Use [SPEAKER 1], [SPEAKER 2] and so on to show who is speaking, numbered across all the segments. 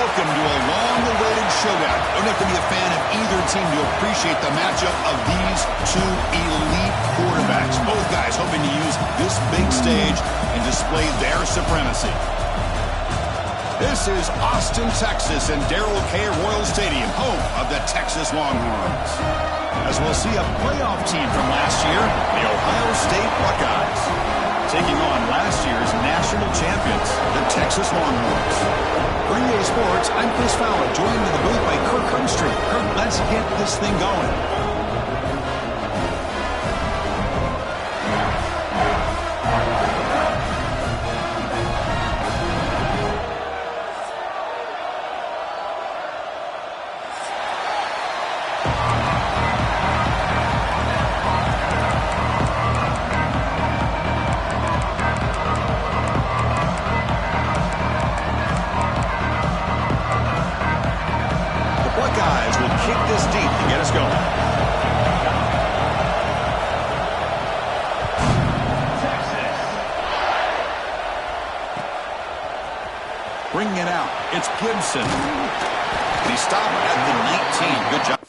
[SPEAKER 1] Welcome to a long-awaited showdown. Don't have to be a fan of either team to appreciate the matchup of these two elite quarterbacks. Both guys hoping to use this big stage and display their supremacy. This is Austin, Texas, and Darrell K. Royal Stadium, home of the Texas Longhorns. As we'll see a playoff team from last year, the Ohio State Buckeyes, taking on last year's national champions, the Texas Longhorns. Green Day Sports, I'm Chris Fowler, joined in the booth by Kirk Humstreet. Kirk, let's get this thing going. Bringing it out, it's Gibson. He stopped at the 19. Good job.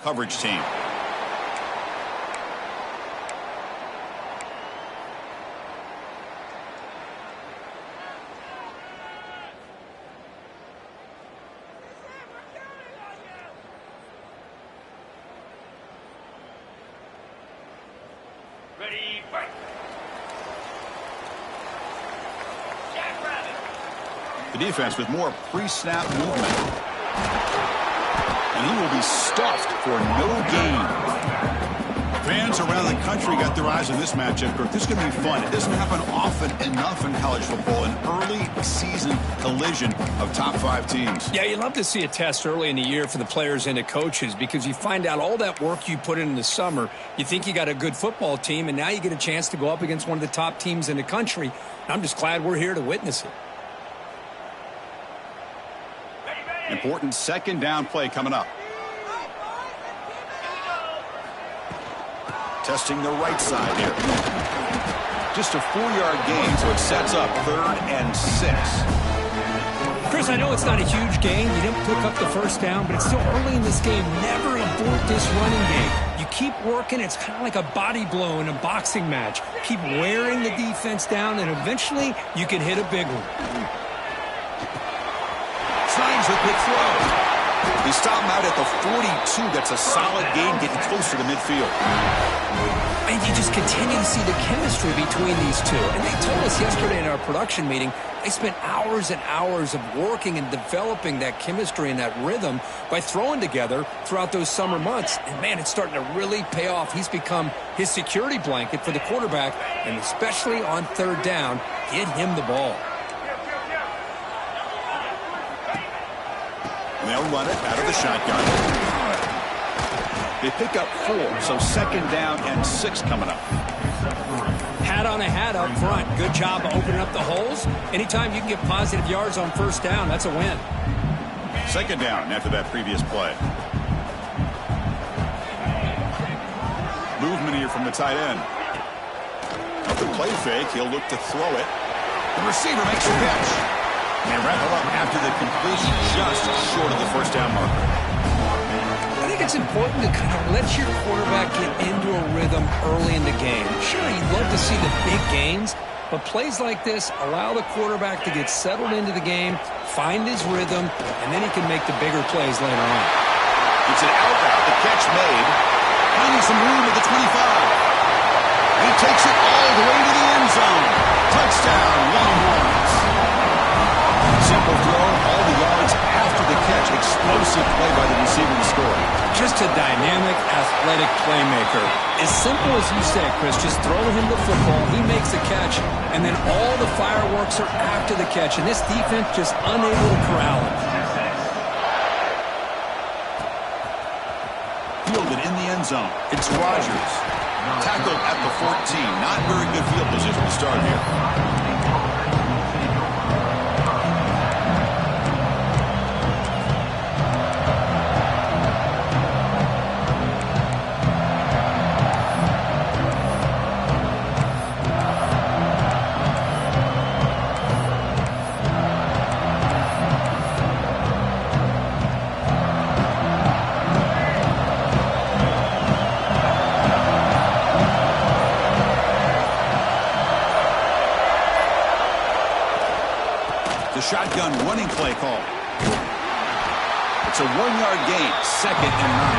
[SPEAKER 1] Coverage team.
[SPEAKER 2] Ready, fight.
[SPEAKER 1] The defense with more pre-snap movement. And he will be stuffed for no gain. Fans around the country got their eyes on this matchup, Kirk. This is going to be fun. It doesn't happen often enough in college football, an early season collision of top 5 teams.
[SPEAKER 2] Yeah, you love to see a test early in the year for the players and the coaches because you find out all that work you put in the summer. You think you got a good football team, and now you get a chance to go up against one of the top teams in the country. I'm just glad we're here to witness it.
[SPEAKER 1] Important second down play coming up. Testing the right side here. Just a 4-yard gain, so it sets up 3rd and 6.
[SPEAKER 2] Chris, I know it's not a huge gain. You didn't pick up the first down, but it's still early in this game. Never abort this running game. You keep working. It's kind of like a body blow in a boxing match. Keep wearing the defense down, and eventually you can hit a big one.
[SPEAKER 1] Signs a quick throw. He stopped him out at the 42. That's a solid gain, getting closer to midfield.
[SPEAKER 2] And you just continue to see the chemistry between these two. And they told us yesterday in our production meeting, they spent hours and hours of working and developing that chemistry and that rhythm by throwing together throughout those summer months. And, man, it's starting to really pay off. He's become his security blanket for the quarterback, and especially on 3rd down, get him the ball.
[SPEAKER 1] They'll run it out of the shotgun. They pick up 4, so 2nd down and 6 coming up.
[SPEAKER 2] Hat on a hat up front. Good job of opening up the holes. Anytime you can get positive yards on 1st down, that's a win.
[SPEAKER 1] 2nd down after that previous play. Movement here from the tight end. Off the play fake, he'll look to throw it. The receiver makes a catch. And wrap it up after the completion, just short of the 1st down marker.
[SPEAKER 2] I think it's important to kind of let your quarterback get into a rhythm early in the game. Sure, you'd love to see the big gains, but plays like this allow the quarterback to get settled into the game, find his rhythm, and then he can make the bigger plays later on.
[SPEAKER 1] It's an out route. The catch made. Finding some room at the 25. He takes it all the way to the end zone. Touchdown, Longhorns. Simple throw, all the yards after the catch. Explosive play by the receiver to score.
[SPEAKER 2] Just a dynamic, athletic playmaker. As simple as you said, Chris, just throw him the football, he makes a catch, and then all the fireworks are after the catch, and this defense just unable to corral him.
[SPEAKER 1] Fielded in the end zone. It's Rodgers. Tackled at the 14. Not very good field position to start here. Shotgun running play call. It's a 1-yard gain, 2nd and 9.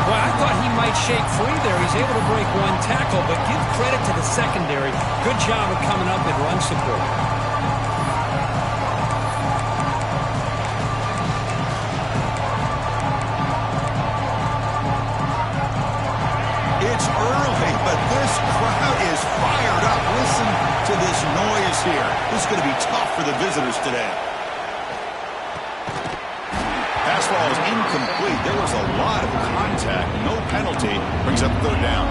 [SPEAKER 2] Well, I thought he might shake free there. He's able to break 1 tackle, but give credit to the secondary. Good job of coming up and run support.
[SPEAKER 1] It's early, but this crowd is fired up. Listen to this noise here. This is going to be tough for the visitors today. Pass ball is incomplete. There was a lot of contact. No penalty. Brings up 3rd down.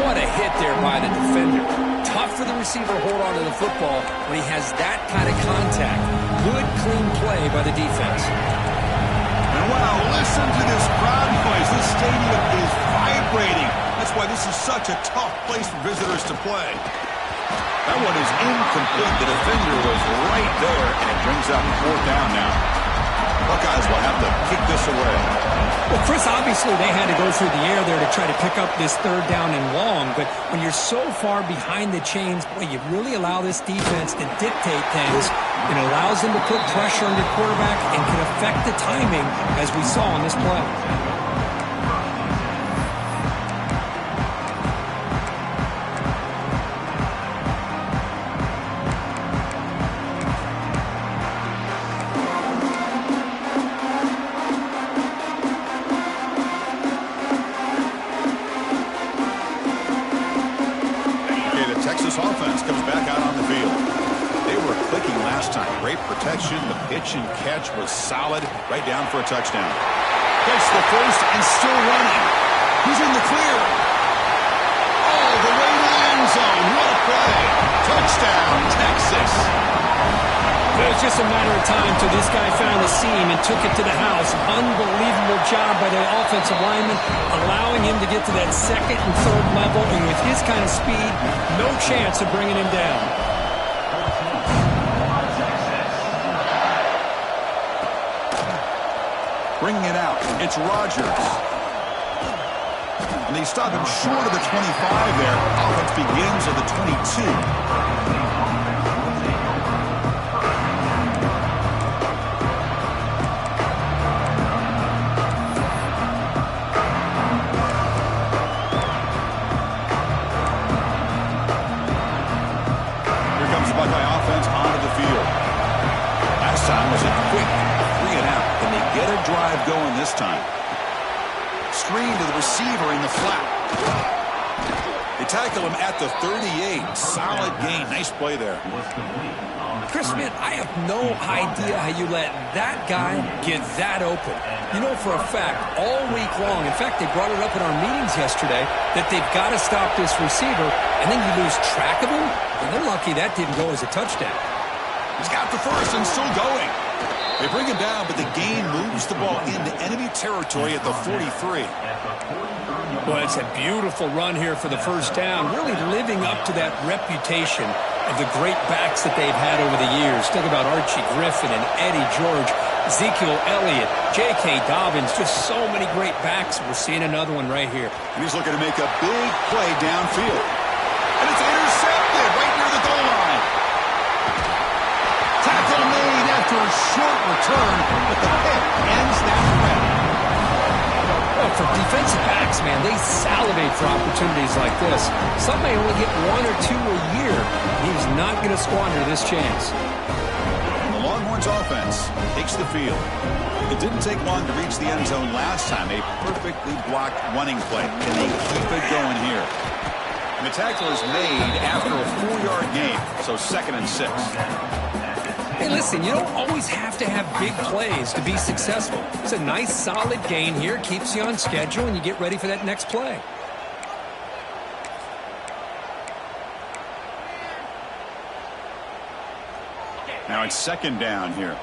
[SPEAKER 2] What a hit there by the defender. Tough for the receiver to hold on to the football when he has that kind of contact. Good, clean play by the defense.
[SPEAKER 1] And wow, listen to this crowd noise. This stadium is vibrating. That's why this is such a tough place for visitors to play. That one is incomplete. The defender was right there, and it brings up 4th down now. Buckeyes will have to kick this away.
[SPEAKER 2] Well, Chris, obviously they had to go through the air there to try to pick up this 3rd down and long, but when you're so far behind the chains, boy, you really allow this defense to dictate things. It allows them to put pressure on your quarterback and can affect the timing, as we saw on this play.
[SPEAKER 1] great protection. The pitch and catch was solid. Right down for a touchdown. Gets the first and still running. He's in the clear. All the way to the end zone. What a play. Touchdown, Texas.
[SPEAKER 2] It was just a matter of time till this guy found the seam and took it to the house. Unbelievable job by the offensive lineman, allowing him to get to that second and third level. And with his kind of speed, no chance of bringing him down.
[SPEAKER 1] Bringing it out, it's Rodgers. And they stop him short of the 25 there. Offense begins at the 22. Buckeye offense onto the field. Last time was a quick 3 and out. Can they get a drive going this time? Screen to the receiver in the flat. They tackle him at the 38. Solid gain. Nice play there.
[SPEAKER 2] Chris, man, I have no idea how you let that guy get that open. You know for a fact, all week long, in fact, they brought it up in our meetings yesterday, that they've got to stop this receiver, and then you lose track of him, and they're lucky that didn't go as a touchdown.
[SPEAKER 1] He's got the first and still going. They bring him down, but the gain moves the ball into enemy territory at the 43.
[SPEAKER 2] Well, it's a beautiful run here for the first down, really living up to that reputation of the great backs that they've had over the years. Think about Archie Griffin and Eddie George, Ezekiel Elliott, J.K. Dobbins, just so many great backs. We're seeing another one right here.
[SPEAKER 1] And he's looking to make a big play downfield. And it's intercepted right near the goal line. Tackle made after a short return, but the pick ends that threat.
[SPEAKER 2] Well, for defensive backs, man, they salivate for opportunities like this. Some may only get 1 or 2 a year. He's not going to squander this chance.
[SPEAKER 1] The Longhorns offense takes the field. It didn't take long to reach the end zone last time. A perfectly blocked running play. Can they keep it going here? And the tackle is made after a 4-yard gain, so 2nd and 6.
[SPEAKER 2] Hey, listen, you don't always have to have big plays to be successful. It's a nice, solid gain here, keeps you on schedule, and you get ready for that next play.
[SPEAKER 1] Now it's 2nd down here.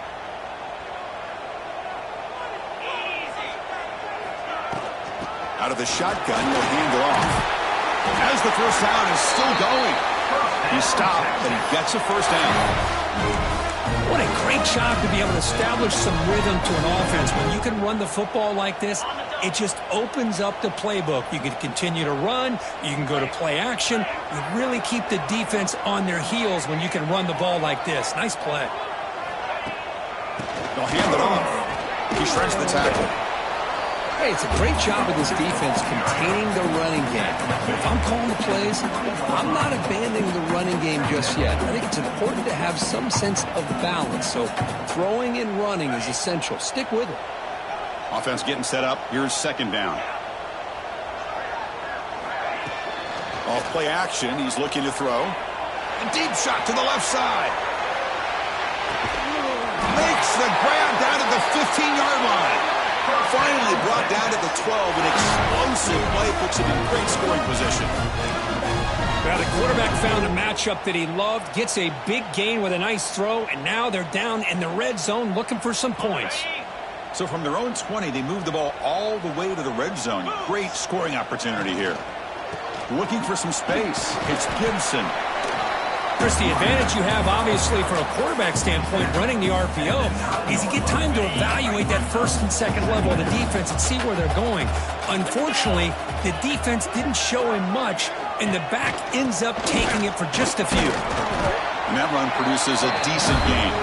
[SPEAKER 1] Out of the shotgun, he'll hand it off. As the first down is still going. He stopped, but he gets a first down.
[SPEAKER 2] What a great job to be able to establish some rhythm to an offense. When you can run the football like this, it just opens up the playbook. You can continue to run. You can go to play action. You really keep the defense on their heels when you can run the ball like this. Nice play.
[SPEAKER 1] They'll hand it off. He shreds the tackle.
[SPEAKER 2] Hey, it's a great job of this defense containing the running game. If I'm calling the plays, I'm not abandoning the running game just yet. I think it's important to have some sense of balance. So throwing and running is essential. Stick with it.
[SPEAKER 1] Offense getting set up. Here's 2nd down. Off play action. He's looking to throw. A deep shot to the left side. Makes the grab down to the 15-yard line. Finally brought down to the 12. An explosive play puts him in great scoring position.
[SPEAKER 2] Well, the quarterback found a matchup that he loved, gets a big gain with a nice throw, and now they're down in the red zone looking for some points.
[SPEAKER 1] So from their own 20, they move the ball all the way to the red zone. Great scoring opportunity here. Looking for some space. It's Gibson.
[SPEAKER 2] Chris, the advantage you have, obviously, from a quarterback standpoint, running the RPO, is you get time to evaluate that 1st and 2nd level of the defense and see where they're going. Unfortunately, the defense didn't show him much, and the back ends up taking it for just a few.
[SPEAKER 1] And that run produces a decent gain.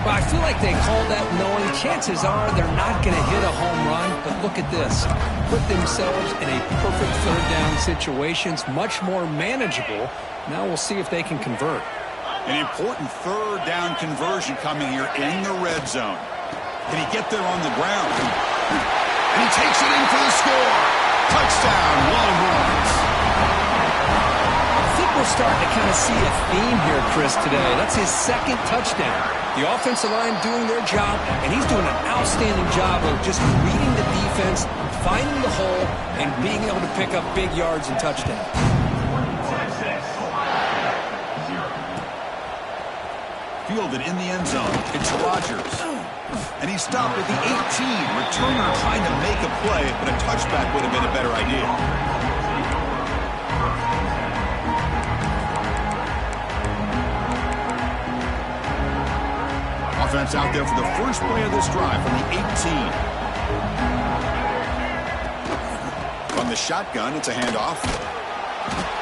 [SPEAKER 2] Well, I feel like they called that knowing chances are they're not going to hit a home run, but look at this. Put themselves in a perfect 3rd down situations, much more manageable. Now we'll see if they can convert.
[SPEAKER 1] An important 3rd down conversion coming here in the red zone. Can he get there on the ground? And he takes it in for the score. Touchdown, Longhorns.
[SPEAKER 2] I think we're starting to kind of see a theme here, Chris, today. That's his second touchdown. The offensive line doing their job, and he's doing an outstanding job of just reading the defense, finding the hole, and being able to pick up big yards and touchdowns.
[SPEAKER 1] Fielded in the end zone. It's Rodgers. And he stopped at the 18. Returner trying to make a play, but a touchback would have been a better idea. Offense out there for the first play of this drive from the 18. From the shotgun, it's a handoff.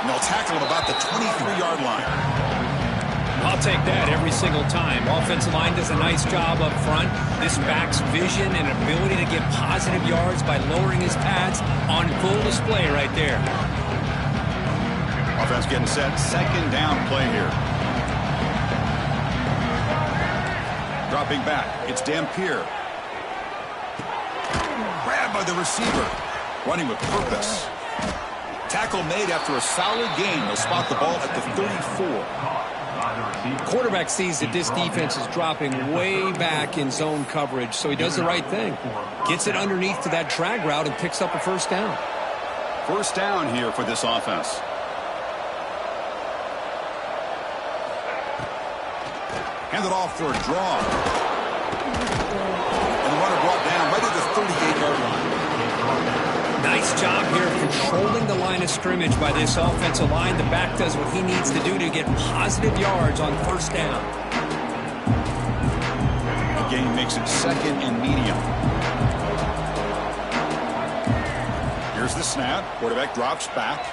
[SPEAKER 1] And they'll tackle him about the 23-yard line.
[SPEAKER 2] I'll take that every single time. Offensive line does a nice job up front. This back's vision and ability to get positive yards by lowering his pads on full display right there.
[SPEAKER 1] Offense getting set. Second down play here. Dropping back. It's Dampier. Grabbed by the receiver. Running with purpose. Tackle made after a solid gain. They'll spot the ball at the 34.
[SPEAKER 2] Quarterback sees that this defense is dropping way back in zone coverage, so he does the right thing. Gets it underneath to that drag route and picks up a first down.
[SPEAKER 1] First down here for this offense. Handed off for a draw. And the runner brought down right at the 38-yard line.
[SPEAKER 2] Nice job here of controlling the line of scrimmage by this offensive line. The back does what he needs to do to get positive yards on first down.
[SPEAKER 1] The gain makes it second and medium. Here's the snap. Quarterback drops back.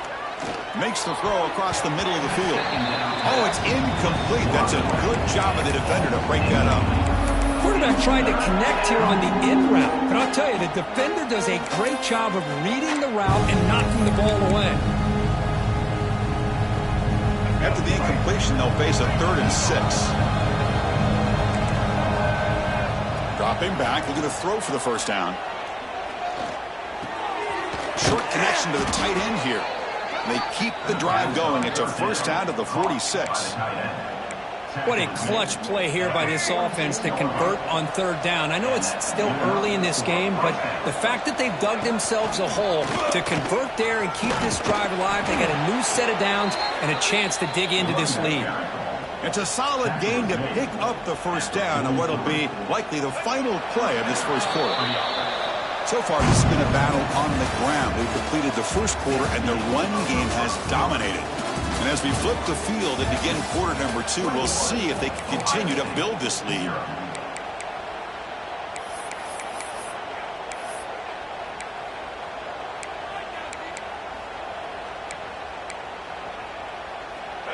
[SPEAKER 1] Makes the throw across the middle of the field. Oh, it's incomplete. That's a good job of the defender to break that up.
[SPEAKER 2] Quarterback tried to connect here on the in route, but I'll tell you, the defender does a great job of reading the route and knocking the ball away.
[SPEAKER 1] After the incompletion, they'll face a 3rd and 6. Dropping back, looking to throw for the first down. Short connection to the tight end here. They keep the drive going. It's a first down to the 46.
[SPEAKER 2] What a clutch play here by this offense to convert on third down. I know it's still early in this game, but the fact that they've dug themselves a hole to convert there and keep this drive alive, they got a new set of downs and a chance to dig into this lead.
[SPEAKER 1] It's a solid gain to pick up the first down on what will be likely the final play of this first quarter. So far, this has been a battle on the ground. They've completed the first quarter, and the run game has dominated. And as we flip the field and begin quarter number 2, we'll see if they can continue to build this lead.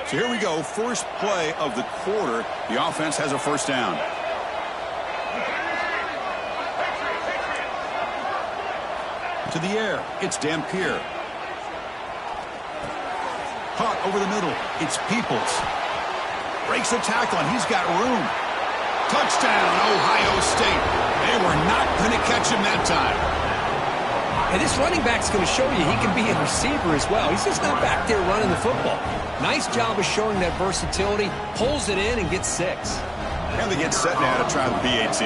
[SPEAKER 1] So here we go, first play of the quarter. The offense has a first down. To the air, it's Dampier. Caught over the middle. It's Peoples. Breaks the tackle, and he's got room. Touchdown, Ohio State. They were not going to catch him that time.
[SPEAKER 2] And this running back's going to show you he can be a receiver as well. He's just not back there running the football. Nice job of showing that versatility. Pulls it in and gets 6.
[SPEAKER 1] And they get set now to try the BAT.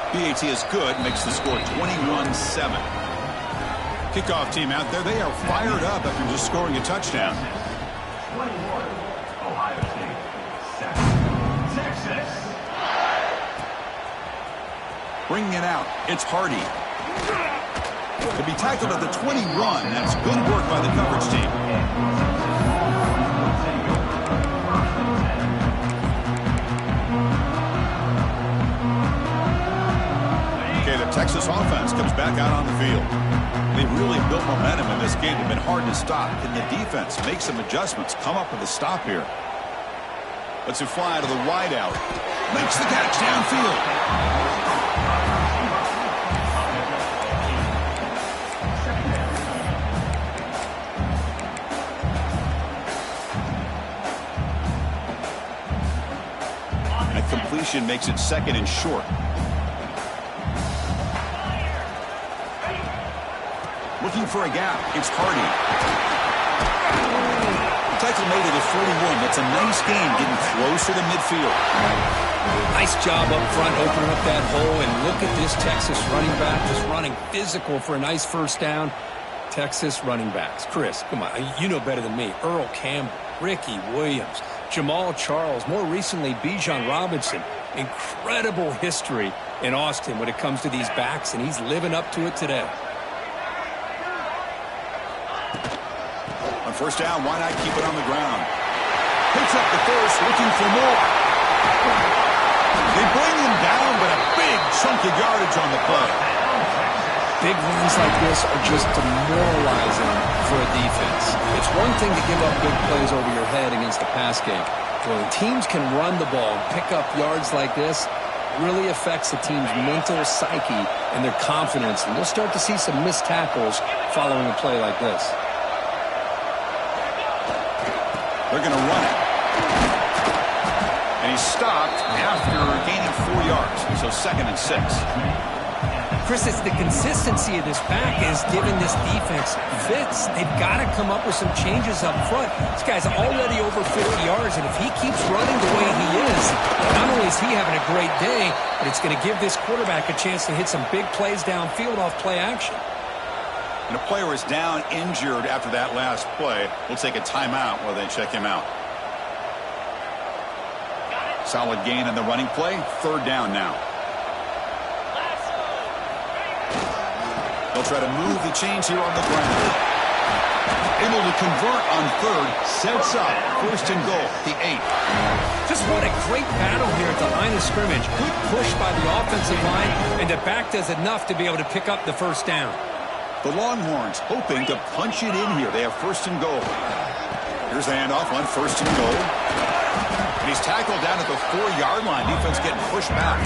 [SPEAKER 1] BAT is good, makes the score 21-7. Kickoff team out there, they are fired up after just scoring a touchdown.
[SPEAKER 3] 21, Ohio State, 7, Texas.
[SPEAKER 1] Bringing it out, it's Hardy. To be tackled at the 21, that's good work by the coverage team. Okay, the Texas offense comes back out on the field. They really built momentum in this game. It's been hard to stop. Can the defense make some adjustments? Come up with a stop here. Lets it fly to the wide out. Makes the catch downfield. That completion makes it second and short. Looking for a gap. It's Hardy. tackle made at the 41. That's a nice gain, getting closer to midfield.
[SPEAKER 2] Nice job up front, opening up that hole, and look at this Texas running back just running physical for a nice first down. Texas running backs. Chris, come on, you know better than me. Earl Campbell, Ricky Williams, Jamal Charles, more recently Bijan Robinson. Incredible history in Austin when it comes to these backs, and he's living up to it today.
[SPEAKER 1] On first down, why not keep it on the ground? Picks up the first, looking for more. They bring him down, but a big chunk of yardage on the play.
[SPEAKER 2] Big runs like this are just demoralizing for a defense. It's one thing to give up big plays over your head against the pass game. When teams can run the ball and pick up yards like this, it really affects the team's mental psyche and their confidence. And you'll start to see some missed tackles following a play like this.
[SPEAKER 1] They're going to run it. And he's stopped after gaining 4 yards. So 2nd and 6.
[SPEAKER 2] Chris, it's the consistency of this back is giving this defense fits. They've got to come up with some changes up front. This guy's already over 50 yards, and if he keeps running the way he is, not only is he having a great day, but it's going to give this quarterback a chance to hit some big plays downfield off play action.
[SPEAKER 1] And a player is down injured after that last play. We'll take a timeout while they check him out. Solid gain in the running play. 3rd down now. They'll try to move the chains here on the ground. Able to convert on 3rd. Sets up 1st and goal. The 8.
[SPEAKER 2] Just what a great battle here at the line of scrimmage. Good push by the offensive line, and the back does enough to be able to pick up the first down.
[SPEAKER 1] The Longhorns hoping to punch it in here. They have 1st and goal. Here's the handoff on 1st and goal. And he's tackled down at the 4-yard line. Defense getting pushed back.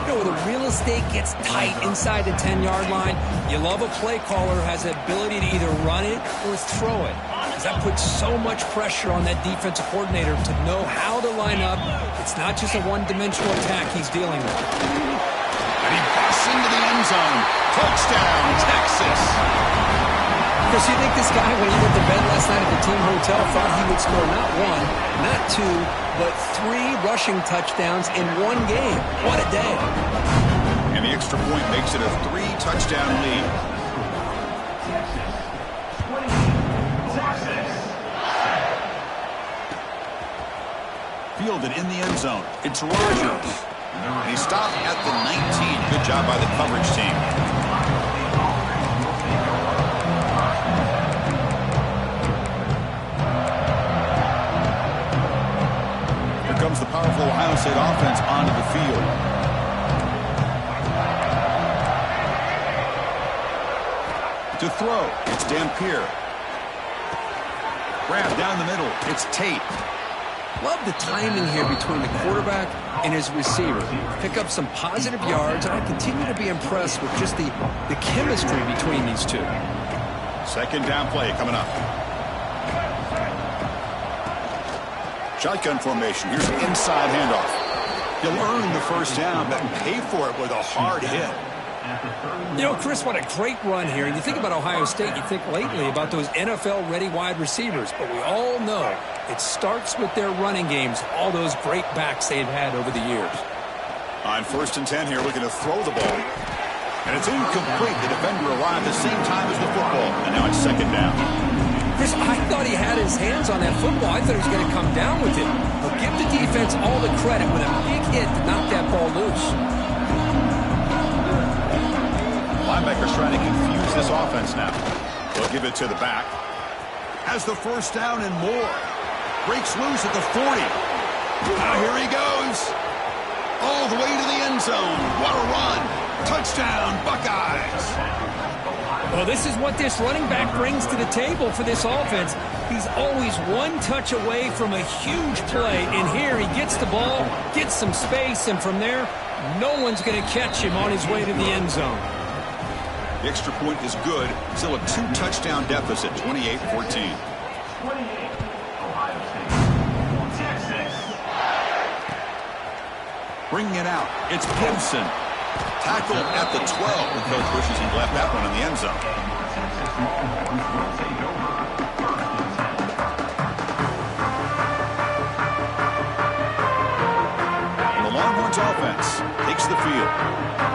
[SPEAKER 2] You know, the real estate gets tight inside the 10-yard line. You love a play caller who has the ability to either run it or throw it. Because that puts so much pressure on that defensive coordinator to know how to line up. It's not just a one-dimensional attack he's dealing with.
[SPEAKER 1] And he busts into the end zone. Touchdown, Texas.
[SPEAKER 2] Chris, you think this guy, when he went to bed last night at the team hotel, thought he would score not 1, not 2, but 3 rushing touchdowns in one game? What a day.
[SPEAKER 1] And the extra point makes it a 3-touchdown lead. Fielded in the end zone. It's Rogers. And he stopped at the 19. Good job by the coverage team. Here comes the powerful Ohio State offense onto the field. To throw, it's Dampier. Grab down the middle, it's Tate.
[SPEAKER 2] Love the timing here between the quarterback and his receiver. Pick up some positive yards, and I continue to be impressed with just the chemistry between these two.
[SPEAKER 1] 2nd down play coming up. Shotgun formation. Here's an inside handoff. He'll earn the first down, but pay for it with a hard hit.
[SPEAKER 2] You know, Chris, what a great run here. And you think about Ohio State, you think lately about those NFL-ready wide receivers. But we all know it starts with their running games, all those great backs they've had over the years.
[SPEAKER 1] On 1st and 10 here, looking to throw the ball. And it's incomplete. The defender arrived the same time as the football. And now it's 2nd down.
[SPEAKER 2] Chris, I thought he had his hands on that football. I thought he was going to come down with it. But give the defense all the credit with a big hit to knock that ball loose.
[SPEAKER 1] Linebackers trying to confuse this offense now. They'll give it to the back. Has the first down and more. Breaks loose at the 40. Now here he goes. All the way to the end zone. What a run. Touchdown, Buckeyes.
[SPEAKER 2] Well, this is what this running back brings to the table for this offense. He's always one touch away from a huge play. And here he gets the ball, gets some space, and from there, no one's going to catch him on his way to the end zone.
[SPEAKER 1] The extra point is good. Still a 2-touchdown deficit, 28-14. Bringing it out. It's Gibson. Tackled at the 12. The coach wishes he left that one in the end zone. takes the field.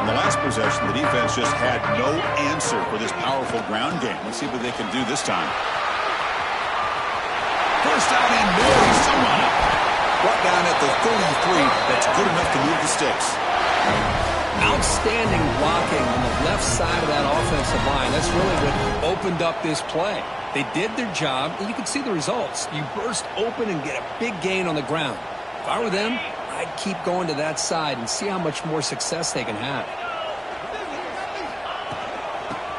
[SPEAKER 1] On the last possession, the defense just had no answer for this powerful ground game. Let's see what they can do this time. First down and more. He's still running. Brought down at the 33. That's good enough to move the sticks.
[SPEAKER 2] Outstanding blocking on the left side of that offensive line. That's really what opened up this play. They did their job, and you can see the results. You burst open and get a big gain on the ground. If I were them, I'd keep going to that side and see how much more success they can have.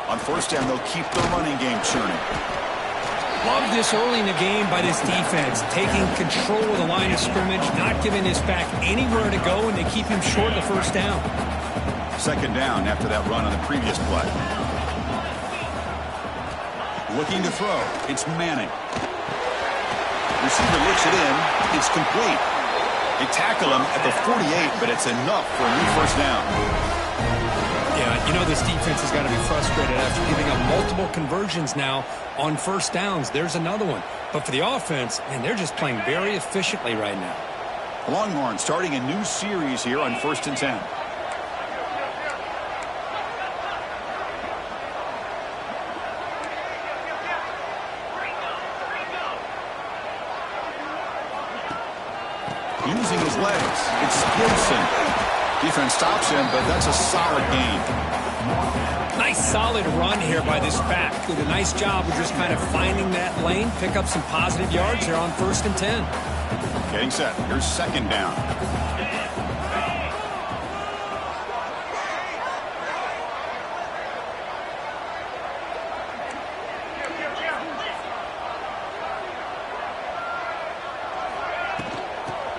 [SPEAKER 1] On first down, they'll keep the running game churning.
[SPEAKER 4] Love this early in the game by this defense, taking control of the line of scrimmage, not giving this back anywhere to go, and they keep him short of the first down.
[SPEAKER 1] Second down after that run on the previous play. Looking to throw. It's Manning. Receiver looks it in. It's complete. They tackle him at the 48, but it's enough for a new first down.
[SPEAKER 2] Yeah, you know this defense has got to be frustrated after giving up multiple conversions now on first downs. There's another one. But for the offense, man, they're just playing very efficiently right now.
[SPEAKER 1] The Longhorns starting a new series here on 1st and 10. Using his legs. It's Gibson. Defense stops him, but that's a solid gain.
[SPEAKER 4] Nice solid run here by this back. Did a nice job of just kind of finding that lane, pick up some positive yards here on 1st and 10.
[SPEAKER 1] Getting set. Here's second down.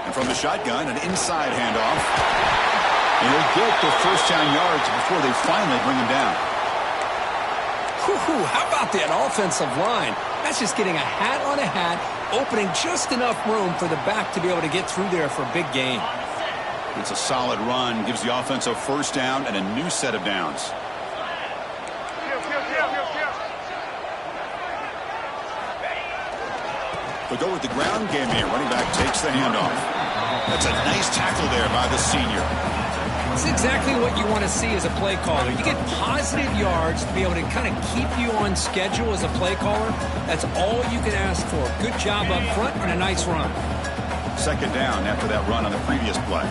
[SPEAKER 1] And from the shotgun, an inside handoff. And he'll get the first down yards before they finally bring him down.
[SPEAKER 2] How about that offensive line? That's just getting a hat on a hat, opening just enough room for the back to be able to get through there for a big gain.
[SPEAKER 1] It's a solid run, gives the offense a first down and a new set of downs. We'll go with the ground game here. Running back takes the handoff. That's a nice tackle there by the senior.
[SPEAKER 2] It's exactly what you want to see as a play caller. You get positive yards to be able to kind of keep you on schedule as a play caller. That's all you can ask for. Good job up front and a nice run.
[SPEAKER 1] Second down after that run on the previous play.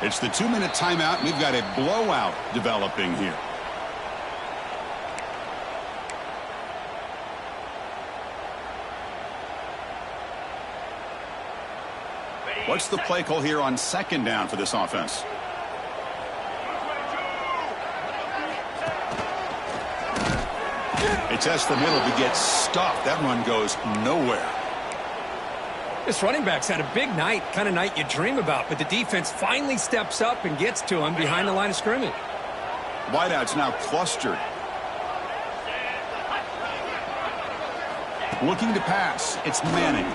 [SPEAKER 1] It's the 2-minute timeout. We've got a blowout developing here. What's the play call here on second down for this offense? They test the middle to get stuffed. That run goes nowhere.
[SPEAKER 2] This running back's had a big night, kind of night you dream about, but the defense finally steps up and gets to him behind the line of scrimmage.
[SPEAKER 1] Wideout's now clustered. Looking to pass. It's Manning.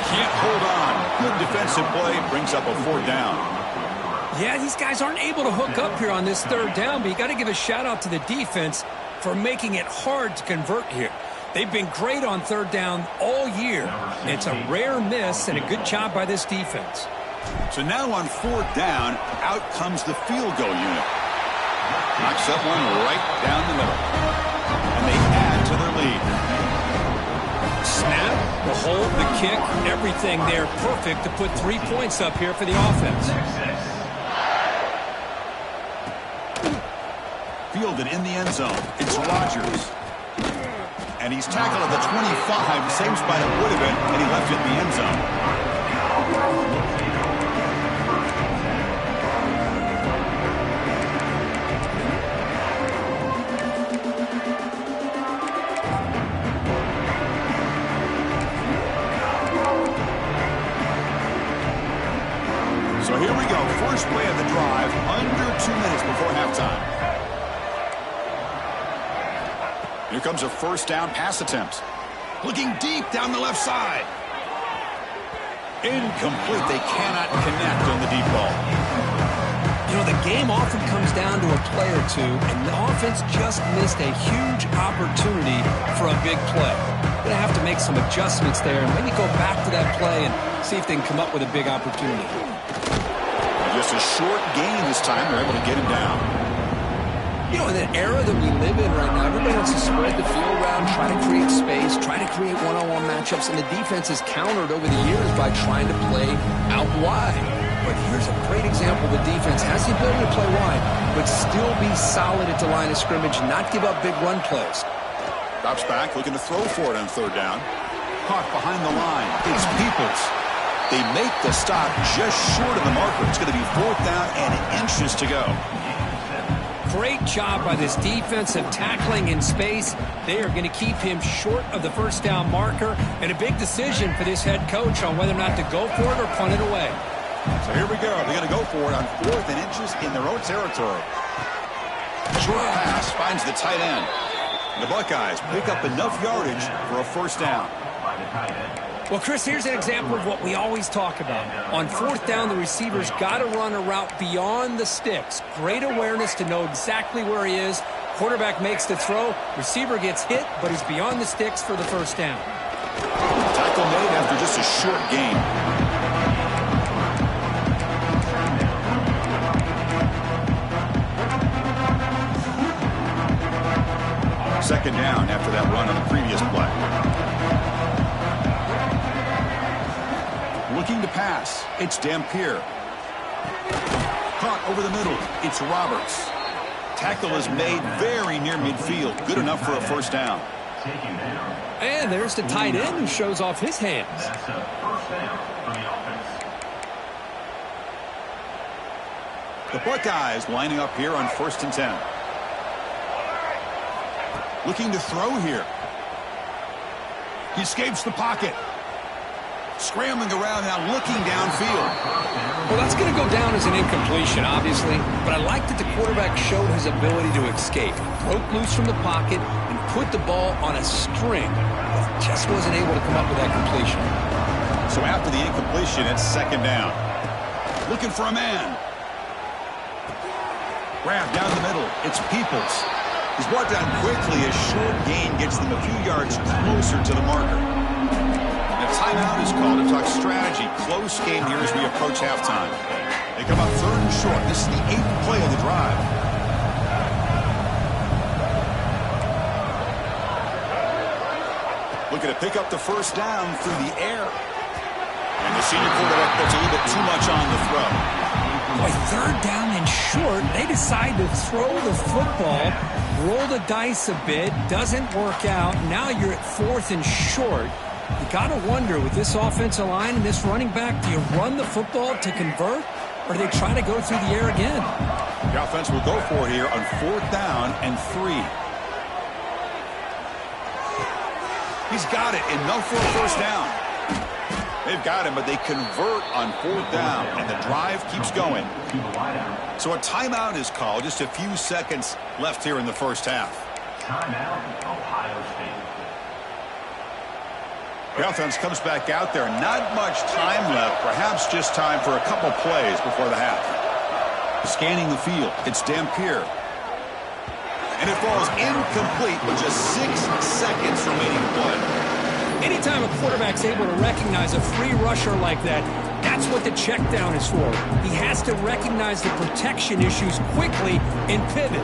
[SPEAKER 1] Can't hold on. Good defensive play. Brings up a 4th down.
[SPEAKER 2] Yeah, these guys aren't able to hook up here on this 3rd down, but you got to give a shout out to the defense for making it hard to convert here. They've been great on 3rd down all year. It's a rare miss and a good job by this defense.
[SPEAKER 1] So now on 4th down, out comes the field goal unit. Knocks that one right down the middle. And they add to their lead.
[SPEAKER 2] Snap, the hold, the kick, everything there perfect to put 3 points up here for the offense.
[SPEAKER 1] Fielded in the end zone. It's Rodgers. And he's tackled at the 25, same spot it would have been, and he left it in the end zone. So here we go. First play of the drive, under 2 minutes before halftime. Here comes a first down pass attempt. Looking deep down the left side. Incomplete. They cannot connect on the deep ball.
[SPEAKER 2] You know, the game often comes down to a play or two, and the offense just missed a huge opportunity for a big play. Going to have to make some adjustments there and maybe go back to that play and see if they can come up with a big opportunity.
[SPEAKER 1] Just a short gain this time. They're able to get him down.
[SPEAKER 2] You know, in the era that we live in right now, everybody wants to spread the field around, try to create space, try to create one-on-one matchups, and the defense has countered over the years by trying to play out wide. But here's a great example. The defense has the ability to play wide, but still be solid at the line of scrimmage, not give up big run plays.
[SPEAKER 1] Drops back, looking to throw for it on third down. Caught behind the line. It's Peoples. They make the stop just short of the marker. It's going to be fourth down and inches to go.
[SPEAKER 4] Great job by this defensive tackling in space. They are going to keep him short of the first down marker, and a big decision for this head coach on whether or not to go for it or punt it away.
[SPEAKER 1] So here we go. They're going to go for it on fourth and inches in their own territory. Short pass finds the tight end. The Buckeyes pick up enough yardage for a first down.
[SPEAKER 4] Well, Chris, here's an example of what we always talk about. On fourth down, the receiver's got to run a route beyond the sticks. Great awareness to know exactly where he is. Quarterback makes the throw. Receiver gets hit, but is beyond the sticks for the first down.
[SPEAKER 1] Tackle made after just a short gain. Second down after that run on the previous play. Looking to pass. It's Dampier. Caught over the middle. It's Roberts. Tackle is made very near midfield. Good enough for a first down.
[SPEAKER 4] And there's the tight end who shows off his hands.
[SPEAKER 3] That's a first down for the offense.
[SPEAKER 1] The Buckeyes lining up here on 1st and 10. Looking to throw here. He escapes the pocket. Scrambling around now, looking downfield.
[SPEAKER 2] Well, that's going to go down as an incompletion, obviously, but I like that the quarterback showed his ability to escape. Broke loose from the pocket and put the ball on a string, but just wasn't able to come up with that completion.
[SPEAKER 1] So after the incompletion, it's second down. Looking for a man. Grab down the middle. It's Peoples. He's brought down quickly. A short gain gets them a few yards closer to the marker. A timeout is called to talk strategy. Close game here as we approach halftime. They come up third and short. This is the 8th play of the drive. Looking to pick up the first down through the air. And the senior quarterback puts a little bit too much on the throw.
[SPEAKER 4] Boy, third down and short. They decide to throw the football, roll the dice a bit, doesn't work out. Now you're at 4th and short. You got to wonder, with this offensive line and this running back, do you run the football to convert, or do they try to go through the air again?
[SPEAKER 1] The offense will go for it here on 4th down and 3. He's got it. Enough for a first down. They've got him, but they convert on 4th down, and the drive keeps going. So a timeout is called. Just a few seconds left here in the first half.
[SPEAKER 3] Timeout, Ohio State.
[SPEAKER 1] The offense comes back out there. Not much time left. Perhaps just time for a couple plays before the half. Scanning the field. It's Dampier. And it falls incomplete with just 6 seconds remaining to play.
[SPEAKER 4] Anytime a quarterback's able to recognize a free rusher like that, that's what the check down is for. He has to recognize the protection issues quickly and pivot.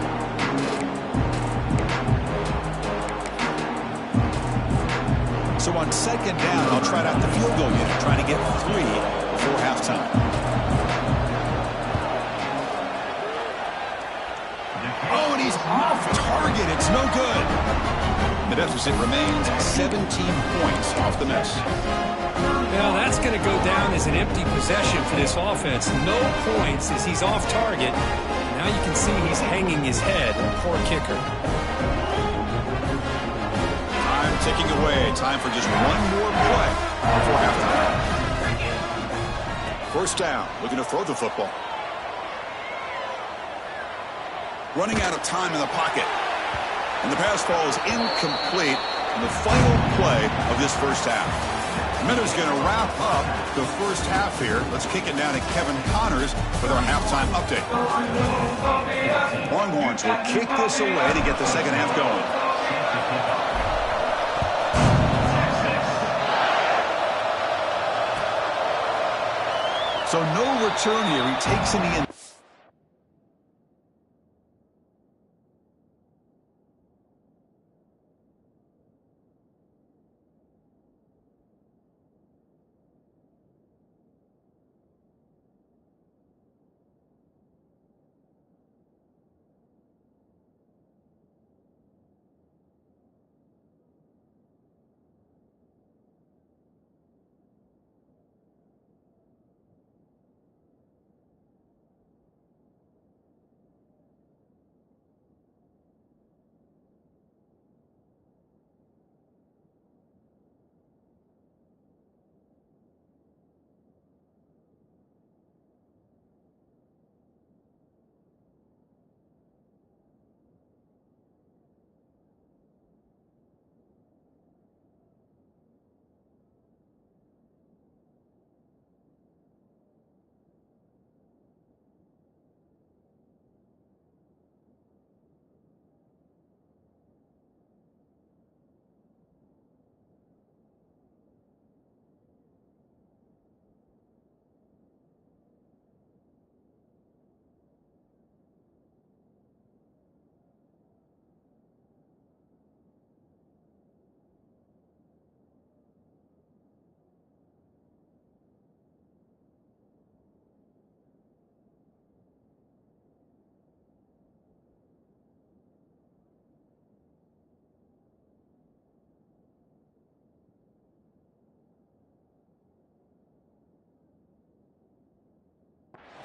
[SPEAKER 1] So on second down, I'll try out the field goal unit, trying to get 3 before halftime. Oh, and he's off target. It's no good. The deficit remains 17 points off the miss.
[SPEAKER 4] Well, that's going to go down as an empty possession for this offense. No points as he's off target. Now you can see he's hanging his head. Poor kicker.
[SPEAKER 1] Time ticking away. Time for just one more play before halftime. First down. Looking to throw the football. Running out of time in the pocket. And the pass falls incomplete in the final play of this first half. Minute's going to wrap up the first half here. Let's kick it down to Kevin Connors with our halftime update. Longhorns will kick this away to get the second half going. So no return here. He takes in the end.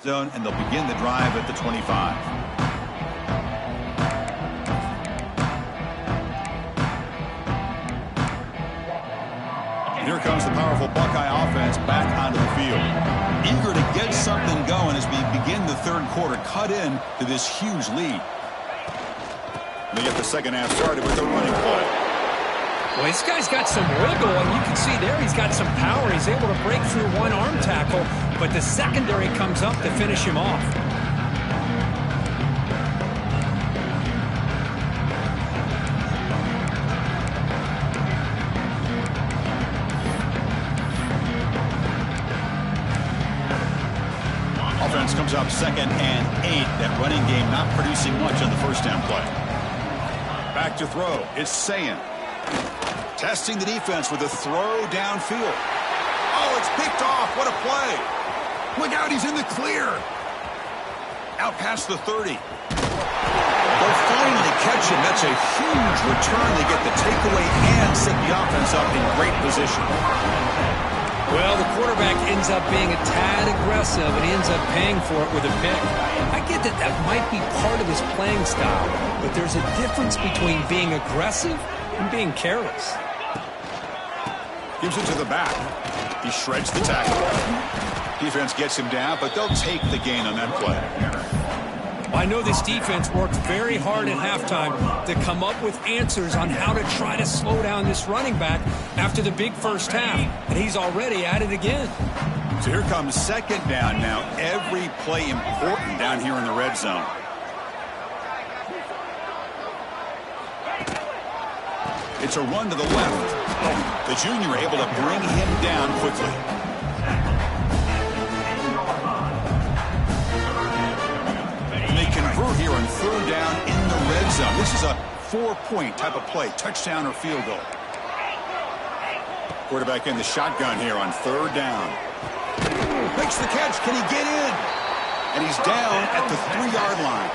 [SPEAKER 1] Zone, and they'll begin the drive at the 25. Here comes the powerful Buckeye offense back onto the field. Eager to get something going as we begin the third quarter, cut in to this huge lead. They get the second half started with the running play.
[SPEAKER 4] Well, this guy's got some wiggle, and you can see there he's got some power. He's able to break through one arm tackle, but the secondary comes up to finish him off.
[SPEAKER 1] Offense comes up 2nd and 8. That running game not producing much on the first down play. Back to throw. It's Sayin. Testing the defense with a throw downfield. Oh, it's picked off. What a play. Look out, he's in the clear. Out past the 30. They'll finally catch him. That's a huge return. They get the takeaway and set the offense up in great position.
[SPEAKER 4] Well, the quarterback ends up being a tad aggressive, and he ends up paying for it with a pick. I get that that might be part of his playing style, but there's a difference between being aggressive and being careless.
[SPEAKER 1] Gives it to the back. He shreds the tackle. Defense gets him down, but they'll take the gain on that play.
[SPEAKER 4] I know this defense worked very hard at halftime to come up with answers on how to try to slow down this running back after the big first half, and he's already at it again.
[SPEAKER 1] So here comes second down now. Every play important down here in the red zone. It's a run to the left. The junior able to bring him down quickly. And they convert here on 3rd down in the red zone. This is a 4-point type of play, touchdown or field goal. Quarterback in the shotgun here on 3rd down. Makes the catch. Can he get in? And he's down at the 3-yard line.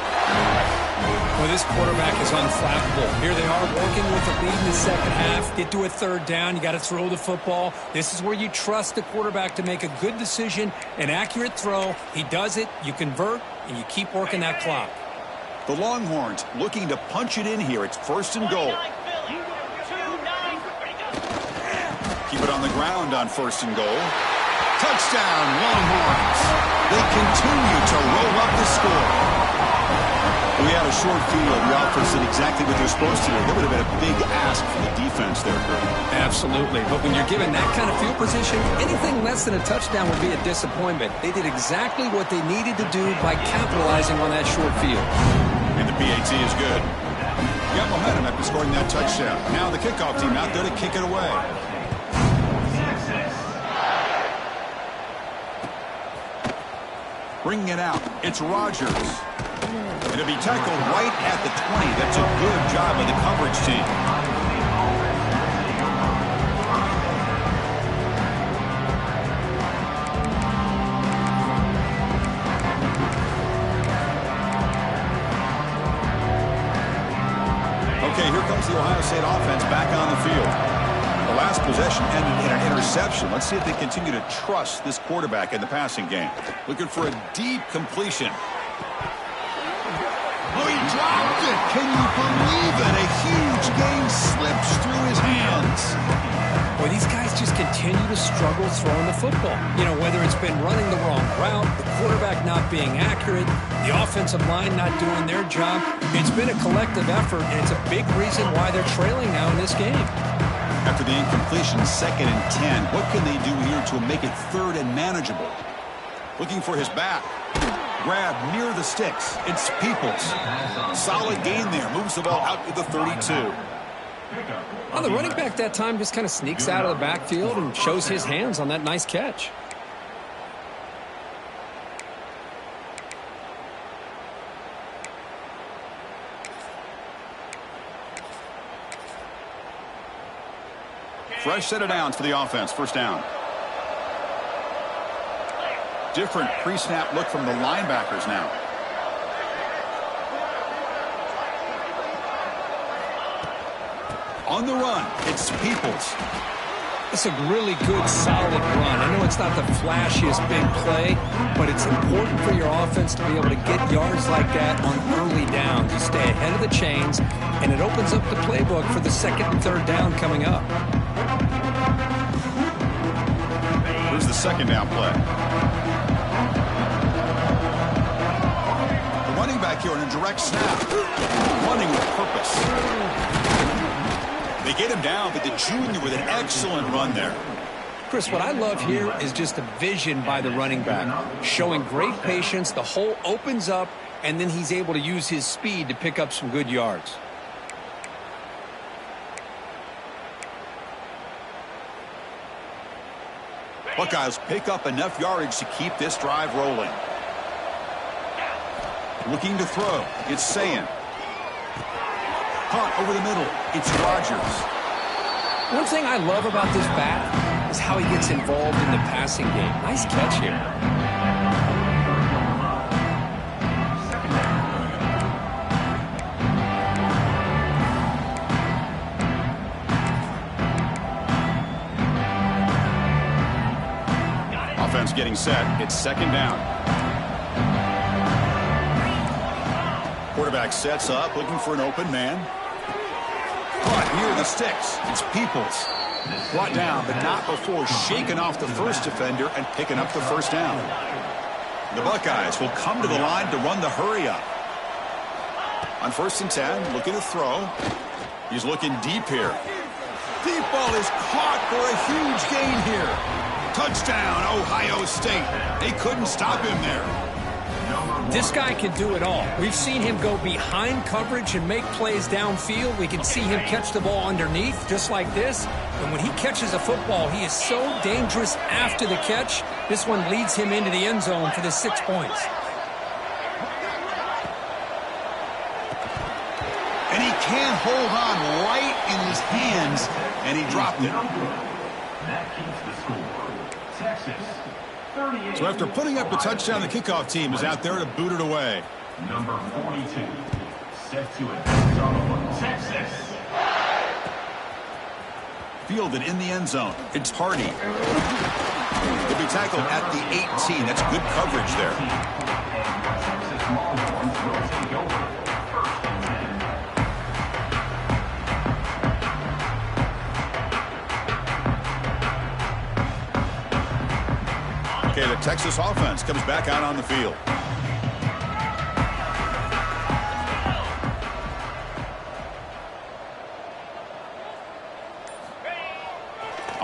[SPEAKER 4] Well, this quarterback is unflappable. Here they are working with the lead in the second half. Get to a 3rd down. You got to throw the football. This is where you trust the quarterback to make a good decision, an accurate throw. He does it. You convert, and you keep working that clock.
[SPEAKER 1] The Longhorns looking to punch it in here. It's 1st and goal. Keep it on the ground on 1st and goal. Touchdown, Longhorns. They continue to roll up the score. We had a a short field, the offense did exactly what they're supposed to do. That would have been a big ask from the defense there, Kurt.
[SPEAKER 2] Absolutely. But when you're given that kind of field position, anything less than a touchdown would be a disappointment. They did exactly what they needed to do by capitalizing on that short field.
[SPEAKER 1] And the PAT is good. Got momentum after scoring that touchdown. Now the kickoff team out there to kick it away. Bringing it out, it's Rodgers. It'll be tackled right at the 20. That's a good job of the coverage team. Okay, here comes the Ohio State offense back on the field. The last possession ended in an interception. Let's see if they continue to trust this quarterback in the passing game. Looking for a deep completion. Oh, he dropped it. Can you believe it? A huge game slips through his hands.
[SPEAKER 2] Boy, these guys just continue to struggle throwing the football. You know, whether it's been running the wrong route, the quarterback not being accurate, the offensive line not doing their job. It's been a collective effort, and it's a big reason why they're trailing now in this game.
[SPEAKER 1] After the incompletion, 2nd and 10. What can they do here to make it 3rd and manageable? Looking for his back. Grab near the sticks. It's Peoples. Solid gain there. Moves the ball out to the 32.
[SPEAKER 2] Well, the running back that time just kind of sneaks out of the backfield and shows his hands on that nice catch.
[SPEAKER 1] Fresh set of downs for the offense. 1st down. Different pre-snap look from the linebackers now. On the run, it's Peoples.
[SPEAKER 2] It's a really good, solid run. I know it's not the flashiest big play, but it's important for your offense to be able to get yards like that on early downs. You stay ahead of the chains, and it opens up the playbook for the 2nd and 3rd down coming up.
[SPEAKER 1] Here's the 2nd down play. The running back here on a direct snap. Running with purpose. They get him down, but the junior with an excellent run there.
[SPEAKER 2] Chris, what I love here is just the vision by the running back. Showing great patience, the hole opens up, and then he's able to use his speed to pick up some good yards.
[SPEAKER 1] Buckeyes pick up enough yardage to keep this drive rolling. Looking to throw, it's Sayin. Hunt over the middle, it's Rodgers.
[SPEAKER 2] One thing I love about this back is how he gets involved in the passing game. Nice catch here.
[SPEAKER 1] Offense getting set, it's 2nd down. Quarterback sets up, looking for an open man. Caught near the sticks. It's Peoples. Brought down, but not before shaking off the first defender and picking up the 1st down. The Buckeyes will come to the line to run the hurry up. On 1st and 10, looking to throw. He's looking deep here. Deep ball is caught for a huge gain here. Touchdown, Ohio State. They couldn't stop him there.
[SPEAKER 2] This guy can do it all. We've seen him go behind coverage and make plays downfield. We can see him catch the ball underneath just like this. And when he catches a football, he is so dangerous after the catch. This one leads him into the end zone for the 6 points.
[SPEAKER 1] And he can't hold on right in his hands, and he dropped it.
[SPEAKER 3] That keeps the score. Texas.
[SPEAKER 1] So after putting up the touchdown, the kickoff team is out there to boot it away.
[SPEAKER 3] Number 42, set to advance on the foot. Texas.
[SPEAKER 1] Fielded in the end zone. It's Hardy. He'll be tackled at the 18. That's good coverage there.
[SPEAKER 3] Texas Longhorns will take over. 1st and 10.
[SPEAKER 1] Okay, the Texas offense comes back out on the field.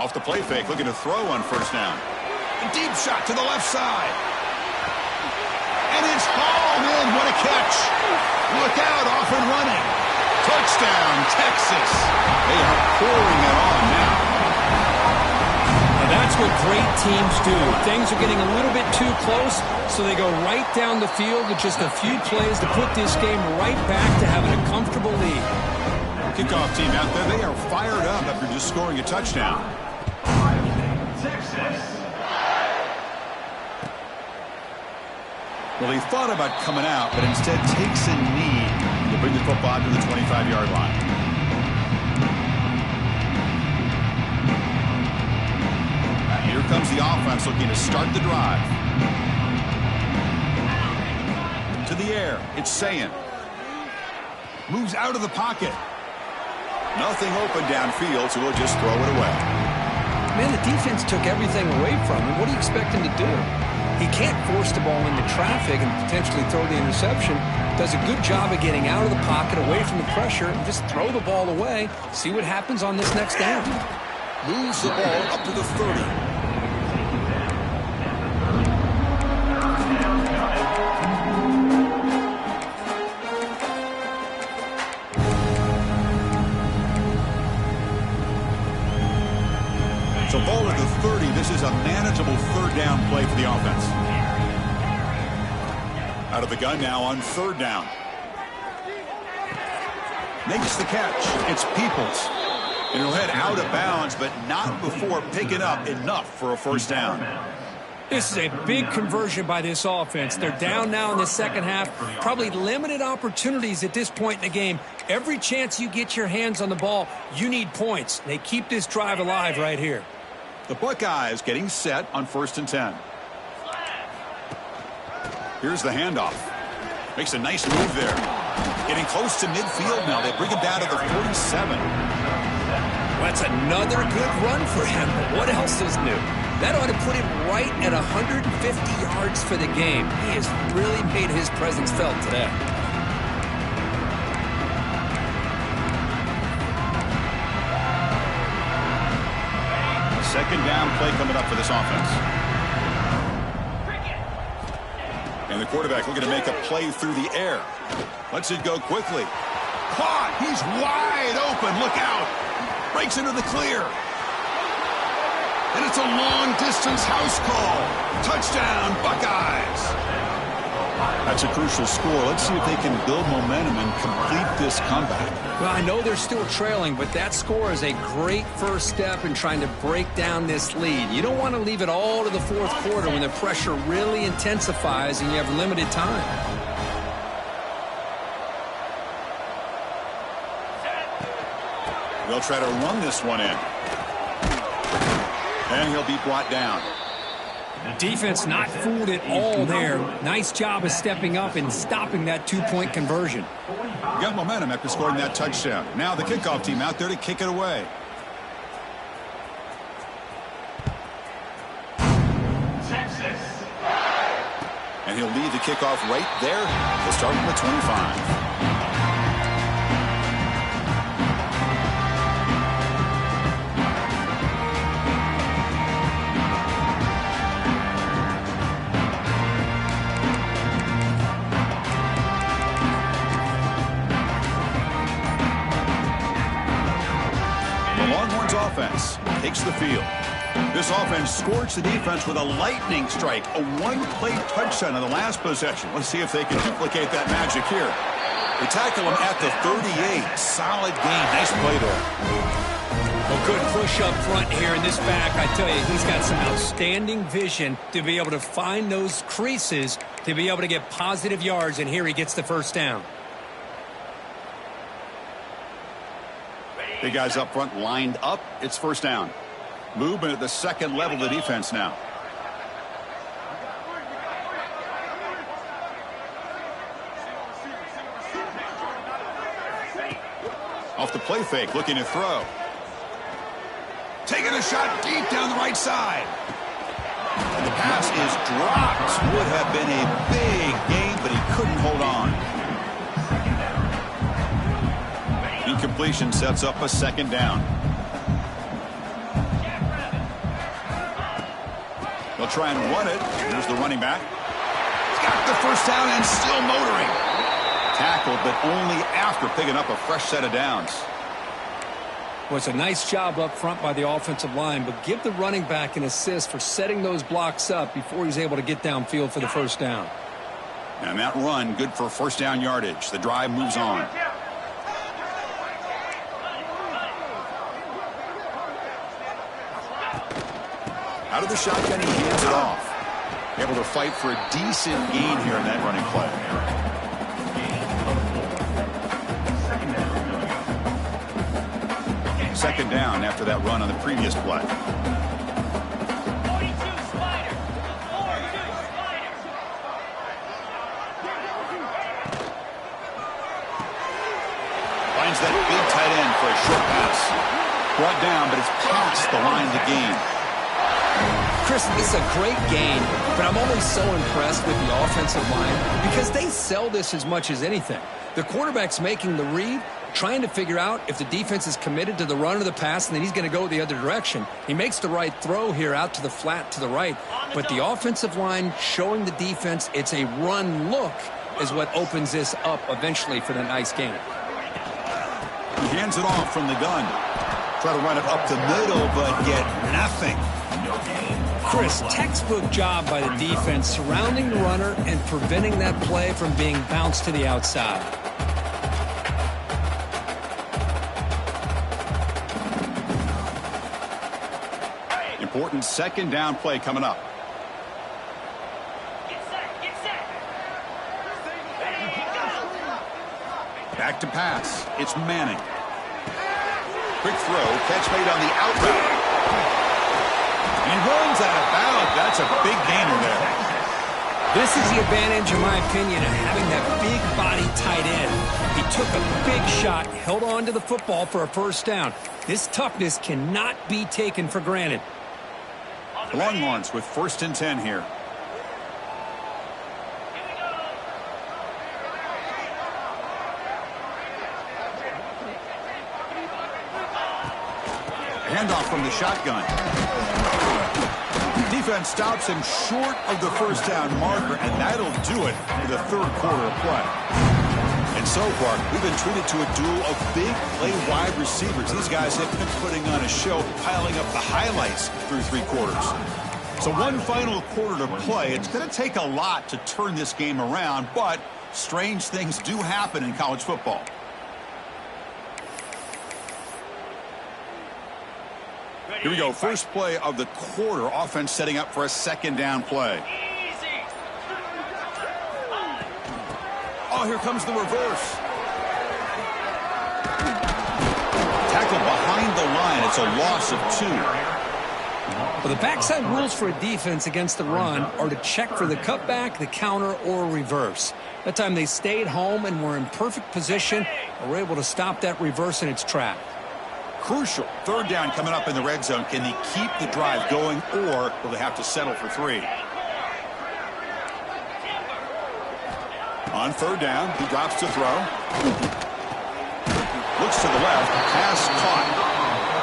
[SPEAKER 1] Off the play fake, looking to throw on first down. A deep shot to the left side. And it's hauled in. What a catch. Look out, off and running. Touchdown, Texas. They are pouring it on now.
[SPEAKER 4] Now that's what great teams do. Things are getting a little bit too close, so they go right down the field with just a few plays to put this game right back to having a comfortable lead.
[SPEAKER 1] Kickoff team out there, they are fired up after just scoring a touchdown.
[SPEAKER 3] Texas.
[SPEAKER 1] Well, he thought about coming out, but instead takes a knee to bring the football to the 25-yard line. Here comes the offense looking to start the drive. To the air, it's Sayin. Moves out of the pocket. Nothing open downfield, so we'll just throw it away.
[SPEAKER 2] Man, the defense took everything away from him. What do you expect him to do? He can't force the ball into traffic and potentially throw the interception. Does a good job of getting out of the pocket, away from the pressure, and just throw the ball away. See what happens on this next down.
[SPEAKER 1] Moves the ball up to the 30. So ball at the 30. This is a manageable third down play for the offense. Out of the gun now on third down. Makes the catch. It's Peoples. And he'll head out of bounds, but not before picking up enough for a first down.
[SPEAKER 4] This is a big conversion by this offense. They're down now in the second half. Probably limited opportunities at this point in the game. Every chance you get your hands on the ball, you need points. They keep this drive alive right here.
[SPEAKER 1] The Buckeyes getting set on 1st and 10. Here's the handoff. Makes a nice move there. Getting close to midfield now. They bring him down to the 47.
[SPEAKER 2] That's another good run for him, but what else is new? That ought to put him right at 150 yards for the game. He has really made his presence felt today.
[SPEAKER 1] Second down play coming up for this offense. And the quarterback looking to make a play through the air. Lets it go quickly. Caught. He's wide open. Look out. Breaks into the clear. And it's a long-distance house call. Touchdown, Buckeyes. That's a crucial score. Let's see if they can build momentum and complete this comeback.
[SPEAKER 2] Well, I know they're still trailing, but that score is a great first step in trying to break down this lead. You don't want to leave it all to the fourth quarter when the pressure really intensifies and you have limited time.
[SPEAKER 1] They'll try to run this one in. And he'll be brought down.
[SPEAKER 4] The defense not fooled at all there. Nice job of stepping up and stopping that two-point conversion.
[SPEAKER 1] Got momentum after scoring that touchdown. Now the kickoff team out there to kick it away.
[SPEAKER 3] Texas.
[SPEAKER 1] And he'll lead the kickoff right there. He'll start from the 25. Offense takes the field. This offense scorched the defense with a lightning strike, a one-play touchdown on the last possession. Let's see if they can duplicate that magic here. They tackle him at the 38. Solid gain. Nice play there.
[SPEAKER 4] Well, good push up front here in this back. I tell you, he's got some outstanding vision to be able to find those creases, to be able to get positive yards, and here he gets the first down.
[SPEAKER 1] Big guys up front lined up. It's first down. Movement at the second level of the defense now. Off the play fake, looking to throw. Taking a shot deep down the right side. And the pass is dropped. Would have been a big gain, but he couldn't hold on. Incompletion sets up a second down. They'll try and run it. Here's the running back. He's got the first down and still motoring. Tackled, but only after picking up a fresh set of downs.
[SPEAKER 4] Well, it's a nice job up front by the offensive line, but give the running back an assist for setting those blocks up before he's able to get downfield for the first down.
[SPEAKER 1] And that run, good for first down yardage. The drive moves on. Out of the shotgun, he hands it off. Able to fight for a decent gain here in that running play. Second down after that run on the previous play. Finds that big tight end for a short pass. Brought down, but it's past the line to gain.
[SPEAKER 2] Chris, it's a great game, but I'm always so impressed with the offensive line because they sell this as much as anything. The quarterback's making the read, trying to figure out if the defense is committed to the run or the pass, and then he's going to go the other direction. He makes the right throw here out to the flat to the right, but the offensive line showing the defense it's a run look is what opens this up eventually for the nice game.
[SPEAKER 1] He hands it off from the gun. Try to run it up the middle, but get nothing.
[SPEAKER 4] Chris, textbook job by the defense surrounding the runner and preventing that play from being bounced to the outside.
[SPEAKER 1] Important second down play coming up. Back to pass. It's Manning. Quick throw. Catch made on the out route. He runs out of bounds. That's a big gainer there.
[SPEAKER 4] This is the advantage, in my opinion, of having that big body tight end. He took a big shot, held on to the football for a first down. This toughness cannot be taken for granted.
[SPEAKER 1] The Longhorns with 1st and 10 here. Handoff from the shotgun. Defense stops him short of the first down marker, and that'll do it for the third quarter of play. And so far, we've been treated to a duel of big play wide receivers. These guys have been putting on a show, piling up the highlights through 3 quarters. So one final quarter to play. It's going to take a lot to turn this game around, but strange things do happen in college football. Here we go. First play of the quarter. Offense setting up for a second down play. Oh, here comes the reverse. Tackle behind the line. It's a loss of 2.
[SPEAKER 4] Well, the backside rules for a defense against the run are to check for the cutback, the counter, or reverse. That time they stayed home and were in perfect position and were able to stop that reverse in its track.
[SPEAKER 1] Crucial. Third down coming up in the red zone. Can they keep the drive going, or will they have to settle for 3? On third down, he drops to throw. Looks to the left. Pass caught.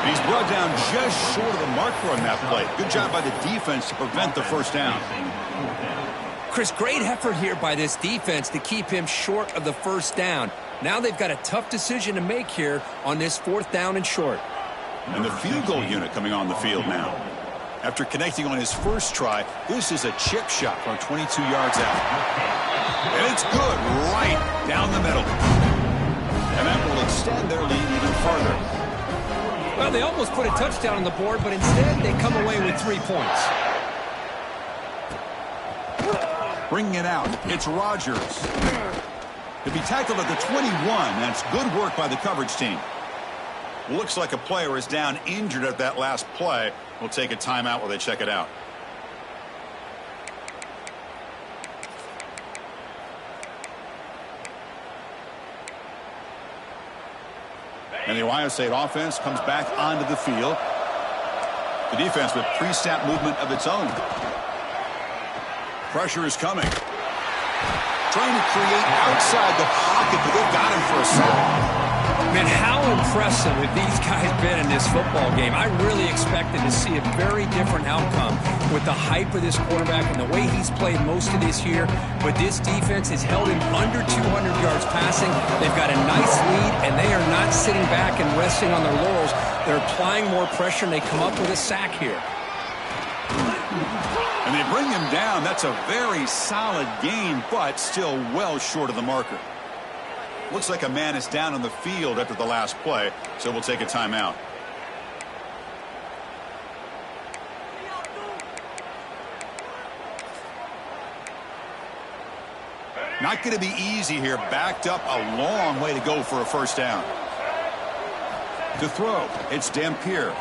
[SPEAKER 1] And he's brought down just short of the marker on that play. Good job by the defense to prevent the first down.
[SPEAKER 2] Chris, great effort here by this defense to keep him short of the first down. Now they've got a tough decision to make here on this 4th down and short.
[SPEAKER 1] And the field goal unit coming on the field now. After connecting on his first try, this is a chip shot from 22 yards out. And it's good right down the middle. And that will extend their lead even further.
[SPEAKER 4] Well, they almost put a touchdown on the board, but instead they come away with 3 points.
[SPEAKER 1] Bringing it out, it's Rodgers. To be tackled at the 21, that's good work by the coverage team. Looks like a player is down injured at that last play. We'll take a timeout while they check it out. And the Ohio State offense comes back onto the field. The defense with pre-snap movement of its own. Pressure is coming. Trying to create outside the pocket, but they've got him for a sack.
[SPEAKER 4] Man, how impressive have these guys been in this football game? I really expected to see a very different outcome with the hype of this quarterback and the way he's played most of this year. But this defense has held him under 200 yards passing. They've got a nice lead, and they are not sitting back and resting on their laurels. They're applying more pressure, and they come up with a sack here.
[SPEAKER 1] And they bring him down. That's a very solid gain, but still well short of the marker. Looks like a man is down on the field after the last play, so we'll take a timeout. Not going to be easy here. Backed up a long way to go for a first down. To throw, it's Dampier.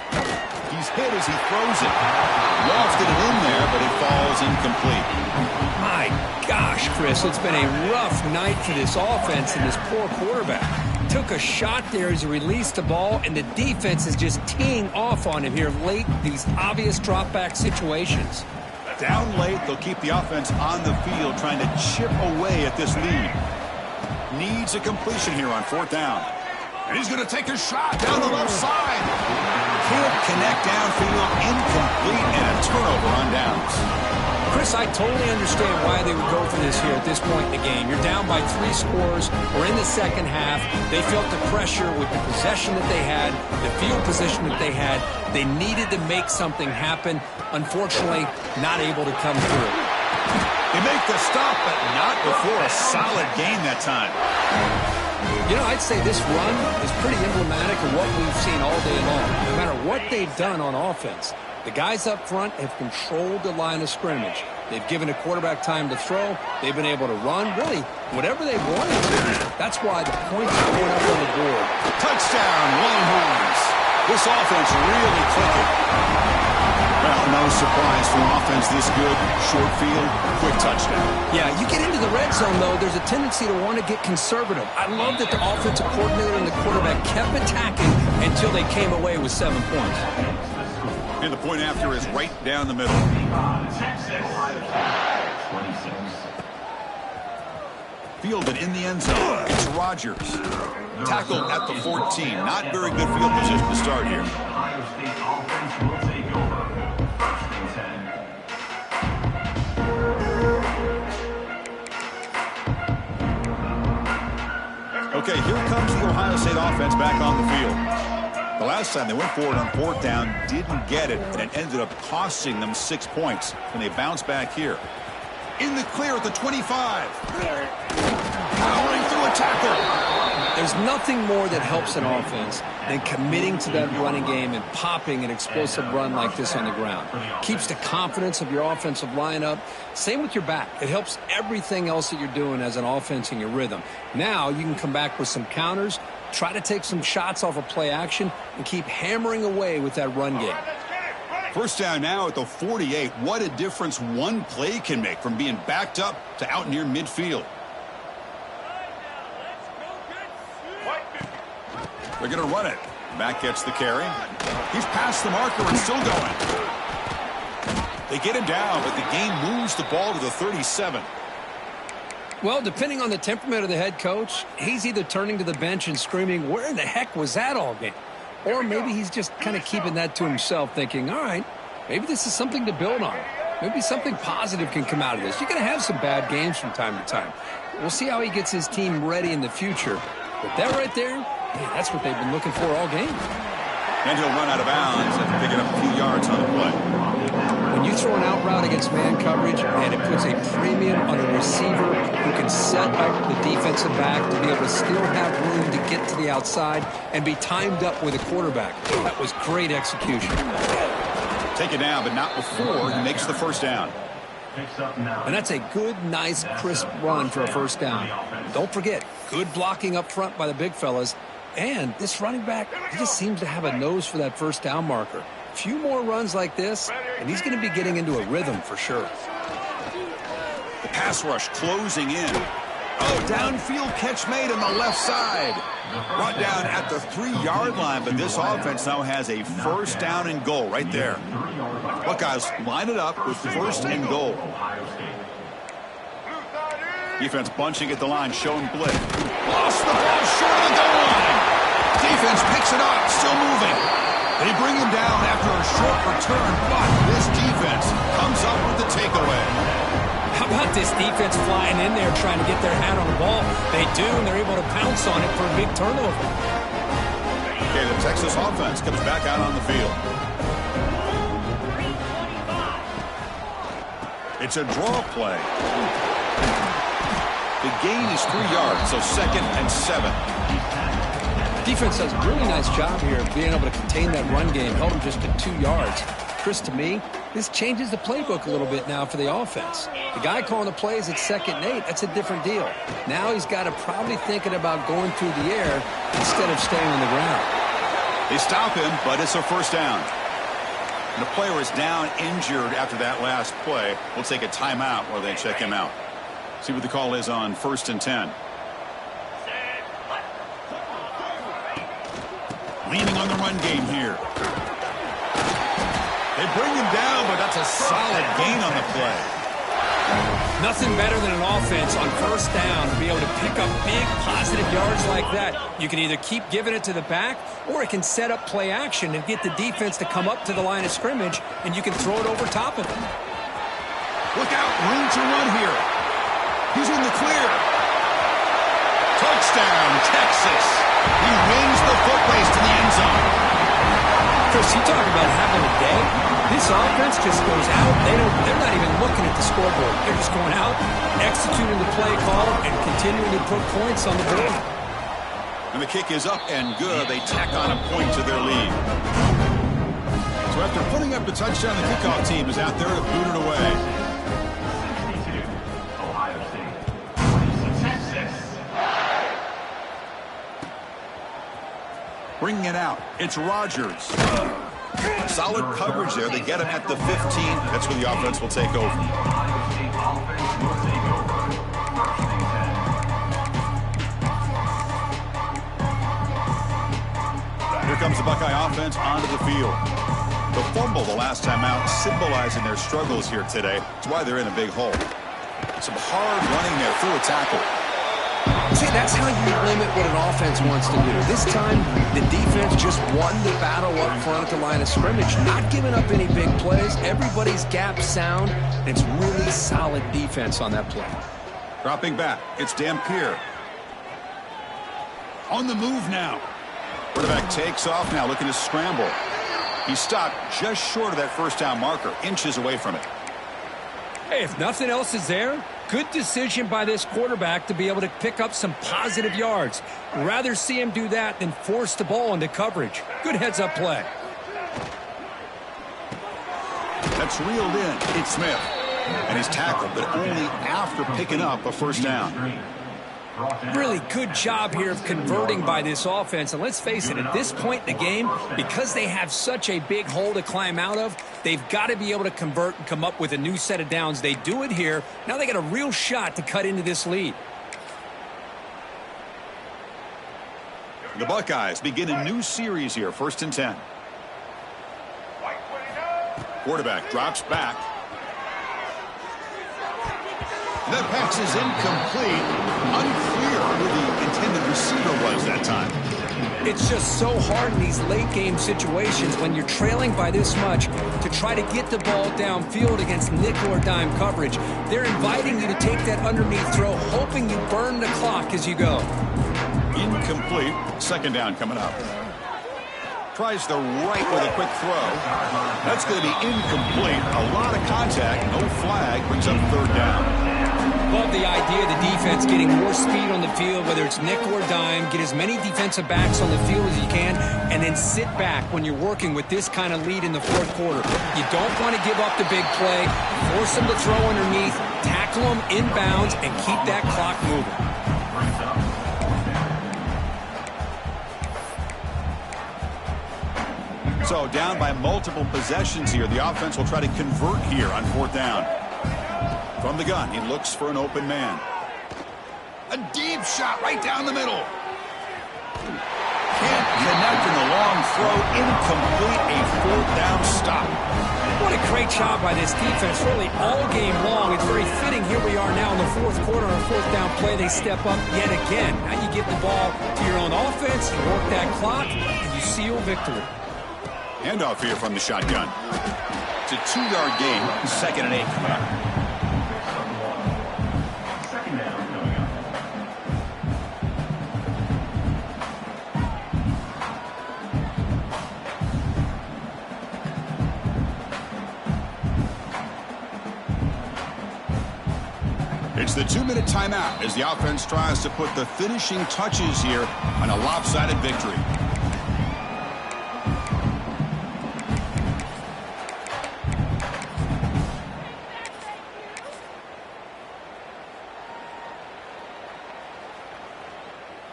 [SPEAKER 1] He's hit as he throws it. Lofted it in there, but it falls incomplete.
[SPEAKER 4] My gosh, Chris, it's been a rough night for this offense and this poor quarterback. Took a shot there as he released the ball, and the defense is just teeing off on him here late, these obvious drop-back situations.
[SPEAKER 1] Down late, they'll keep the offense on the field trying to chip away at this lead. Needs a completion here on fourth down. And he's going to take a shot down the left side. Can't connect downfield, incomplete, and a turnover on downs.
[SPEAKER 4] Chris, I totally understand why they would go for this here at this point in the game. You're down by 3 scores. We're in the second half. They felt the pressure with the possession that they had, the field position that they had. They needed to make something happen. Unfortunately, not able to come through.
[SPEAKER 1] They make the stop, but not before a solid gain that time.
[SPEAKER 4] You know, I'd say this run is pretty emblematic of what we've seen all day long. No matter what they've done on offense, the guys up front have controlled the line of scrimmage. They've given a quarterback time to throw. They've been able to run, really, whatever they wanted to. That's why the points are going up on the board.
[SPEAKER 1] Touchdown, Longhorns. This offense really clicking. Well, no surprise for an offense this good. Short field, quick touchdown.
[SPEAKER 4] Yeah, you get into the red zone, though, there's a tendency to want to get conservative. I love that the offensive coordinator and the quarterback kept attacking until they came away with 7 points.
[SPEAKER 1] And the point after is right down the middle. Fielded in the end zone. It's Rodgers. Tackled at the 14. Not very good field position to start here. Okay, here comes the Ohio State offense back on the field. The last time they went forward on fourth down, didn't get it, and it ended up costing them 6 points. And they bounce back here. In the clear at the 25. Powering through a tackle.
[SPEAKER 4] There's nothing more that helps an offense than committing to that running game and popping an explosive run like this on the ground. Keeps the confidence of your offensive lineup. Same with your back. It helps everything else that you're doing as an offense in your rhythm. Now you can come back with some counters, try to take some shots off of play action, and keep hammering away with that run game.
[SPEAKER 1] First down now at the 48. What a difference one play can make from being backed up to out near midfield. They're going to run it. Back gets the carry. He's past the marker and still going. They get him down, but the game moves the ball to the 37.
[SPEAKER 4] Well, depending on the temperament of the head coach, he's either turning to the bench and screaming, where in the heck was that all game? Or maybe he's just kind of keeping that to himself, thinking, all right, maybe this is something to build on. Maybe something positive can come out of this. You're going to have some bad games from time to time. We'll see how he gets his team ready in the future. But that right there, hey, that's what they've been looking for all game.
[SPEAKER 1] And he'll run out of bounds after picking up a few yards on the play.
[SPEAKER 4] When you throw an out route against man coverage, and it puts a premium on a receiver who can set up the defensive back to be able to still have room to get to the outside and be timed up with a quarterback. That was great execution.
[SPEAKER 1] Take it down, but not before he makes the first down.
[SPEAKER 4] And that's a good, nice, crisp run for a first down. Don't forget, good blocking up front by the big fellas. And this running back, he just seems to have a nose for that first down marker. A few more runs like this, and he's going to be getting into a rhythm for sure.
[SPEAKER 1] The pass rush closing in. Oh, downfield catch made on the left side. Brought down at the 3-yard line, but this offense now has a first down and goal right there. Buckeyes line it up with first and goal. Defense bunching at the line, showing blitz. Lost the ball short of the goal line. defense picks it up, still moving. They bring him down after a short return, but this defense comes up with the takeaway.
[SPEAKER 4] How about this defense flying in there trying to get their hat on the ball? They do, and they're able to pounce on it for a big turnover.
[SPEAKER 1] Okay, the Texas offense comes back out on the field. It's a draw play. The gain is 3 yards, so 2nd and 7.
[SPEAKER 2] Defense does a really nice job here of being able to contain that run game. Held them just to 2 yards. Chris, to me, this changes the playbook a little bit now for the offense. The guy calling the plays at 2nd and 8, that's a different deal. Now he's got to probably thinking about going through the air instead of staying on the ground.
[SPEAKER 1] They stop him, but it's a first down. And the player is down injured after that last play. We'll take a timeout while they check him out. See what the call is on 1st and 10. Leaning on the run game here. They bring him down, but that's a solid gain on the play.
[SPEAKER 4] Nothing better than an offense on 1st down to be able to pick up big positive yards like that. You can either keep giving it to the back, or it can set up play action and get the defense to come up to the line of scrimmage, and you can throw it over top of them.
[SPEAKER 1] Look out, room to run here. He's in the clear. Touchdown, Texas. He wins the foot race to the end zone.
[SPEAKER 4] Chris, you talk about having a day. This offense just goes out. They're not even looking at the scoreboard. They're just going out, executing the play call, and continuing to put points on the board.
[SPEAKER 1] And the kick is up and good. They tack on a point to their lead. So after putting up the touchdown, the kickoff team is out there to boot it away.
[SPEAKER 3] 62, Ohio State. 20 Texas.
[SPEAKER 1] Bringing it out, it's Rodgers. Solid coverage there. They get him at the 15. That's where the offense will take over.
[SPEAKER 3] Ohio State offense will take over. 1st and 10.
[SPEAKER 1] Here comes the Buckeye offense onto the field. The fumble the last time out, symbolizing their struggles here today. That's why they're in a big hole. Some hard running there through a tackle.
[SPEAKER 2] See, that's how you limit what an offense wants to do. This time, the defense just won the battle up front at the line of scrimmage, not giving up any big plays. Everybody's gap sound. It's really solid defense on that play.
[SPEAKER 1] Dropping back, it's Dampier. On the move now. Quarterback takes off now, looking to scramble. He stopped just short of that 1st down marker, inches away from it.
[SPEAKER 4] Hey, if nothing else is there, good decision by this quarterback to be able to pick up some positive yards. Rather see him do that than force the ball into coverage. Good heads-up play.
[SPEAKER 1] That's reeled in. It's Smith. And he's tackled, but only after picking up a 1st down.
[SPEAKER 4] Really good job here of converting by this offense. And let's face it, at this point in the game, because they have such a big hole to climb out of, they've got to be able to convert and come up with a new set of downs. They do it here. Now they got a real shot to cut into this lead.
[SPEAKER 1] The Buckeyes begin a new series here, 1st and 10. Quarterback drops back. That pass is incomplete. Unclear who the intended receiver was that time.
[SPEAKER 4] It's just so hard in these late game situations when you're trailing by this much to try to get the ball downfield against nickel or dime coverage. They're inviting you to take that underneath throw, hoping you burn the clock as you go.
[SPEAKER 1] Incomplete. 2nd down coming up. Tries the right with a quick throw. That's going to be incomplete. A lot of contact. No flag. Brings up 3rd down.
[SPEAKER 4] Love the idea of the defense getting more speed on the field, whether it's nickel or dime. Get as many defensive backs on the field as you can, and then sit back when you're working with this kind of lead in the 4th quarter. You don't want to give up the big play. Force them to throw underneath, tackle them inbounds, and keep that clock moving.
[SPEAKER 1] So down by multiple possessions here. The offense will try to convert here on 4th down. From the gun, he looks for an open man. A deep shot right down the middle. Can't connect in the long throw. Incomplete. A 4th down stop.
[SPEAKER 4] What a great job by this defense, really all game long. It's very fitting. Here we are now in the fourth quarter. On a fourth down play, they step up yet again. Now you give the ball to your own offense, you work that clock, and you seal victory.
[SPEAKER 1] Handoff here from the shotgun. It's a 2-yard gain. 2nd and 8 coming up.
[SPEAKER 3] Second down coming up.
[SPEAKER 1] It's the 2-minute timeout as the offense tries to put the finishing touches here on a lopsided victory.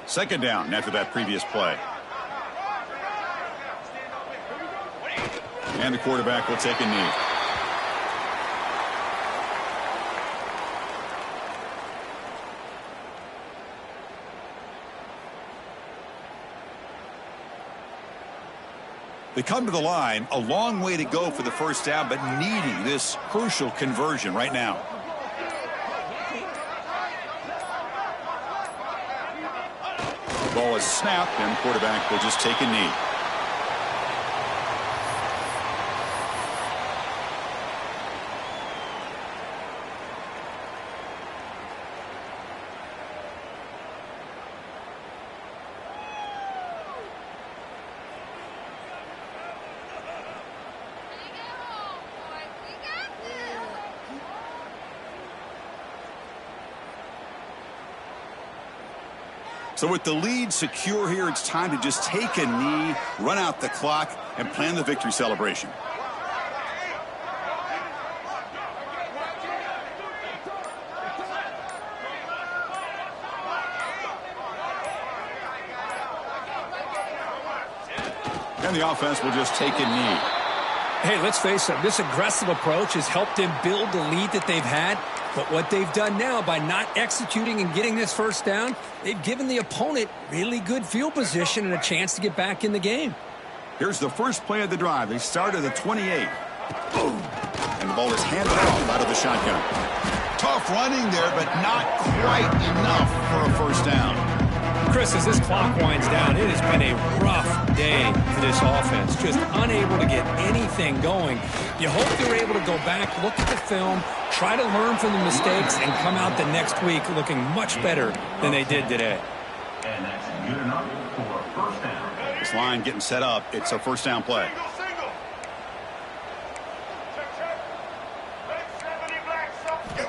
[SPEAKER 1] Second down after that previous play. And the quarterback will take a knee. They come to the line, a long way to go for the first down, but needing this crucial conversion right now. The ball is snapped, and the quarterback will just take a knee. So with the lead secure here, it's time to just take a knee, run out the clock, and plan the victory celebration. And the offense will just take a knee.
[SPEAKER 4] Hey, let's face it, this aggressive approach has helped them build the lead that they've had. But what they've done now by not executing and getting this first down, they've given the opponent really good field position and a chance to get back in the game.
[SPEAKER 1] Here's the first play of the drive. They start at the 28. Boom. And the ball is handed out of the shotgun. Tough running there, but not quite enough for a first down.
[SPEAKER 4] Chris, as this clock winds down, it has been a rough day for this offense. Just unable to get anything going. You hope they're able to go back, look at the film, try to learn from the mistakes, and come out the next week looking much better than they did today.
[SPEAKER 3] And that's good enough for a first down.
[SPEAKER 1] This line getting set up. It's a first down play.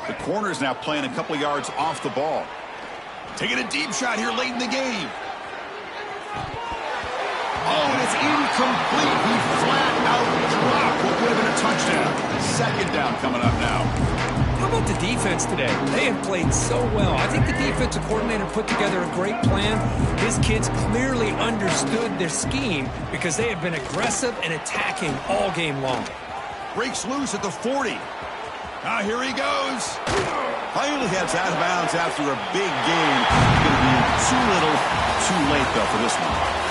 [SPEAKER 1] The corner's now playing a couple yards off the ball. Taking a deep shot here late in the game. Oh, and it's incomplete. He flat out dropped what would have been a touchdown. Second down coming up now.
[SPEAKER 4] How about the defense today? They have played so well. I think the defensive coordinator put together a great plan. His kids clearly understood their scheme because they have been aggressive and attacking all game long.
[SPEAKER 1] Breaks loose at the 40. Here he goes. Finally heads out of bounds after a big game. It's going to be too little, too late, though, for this one.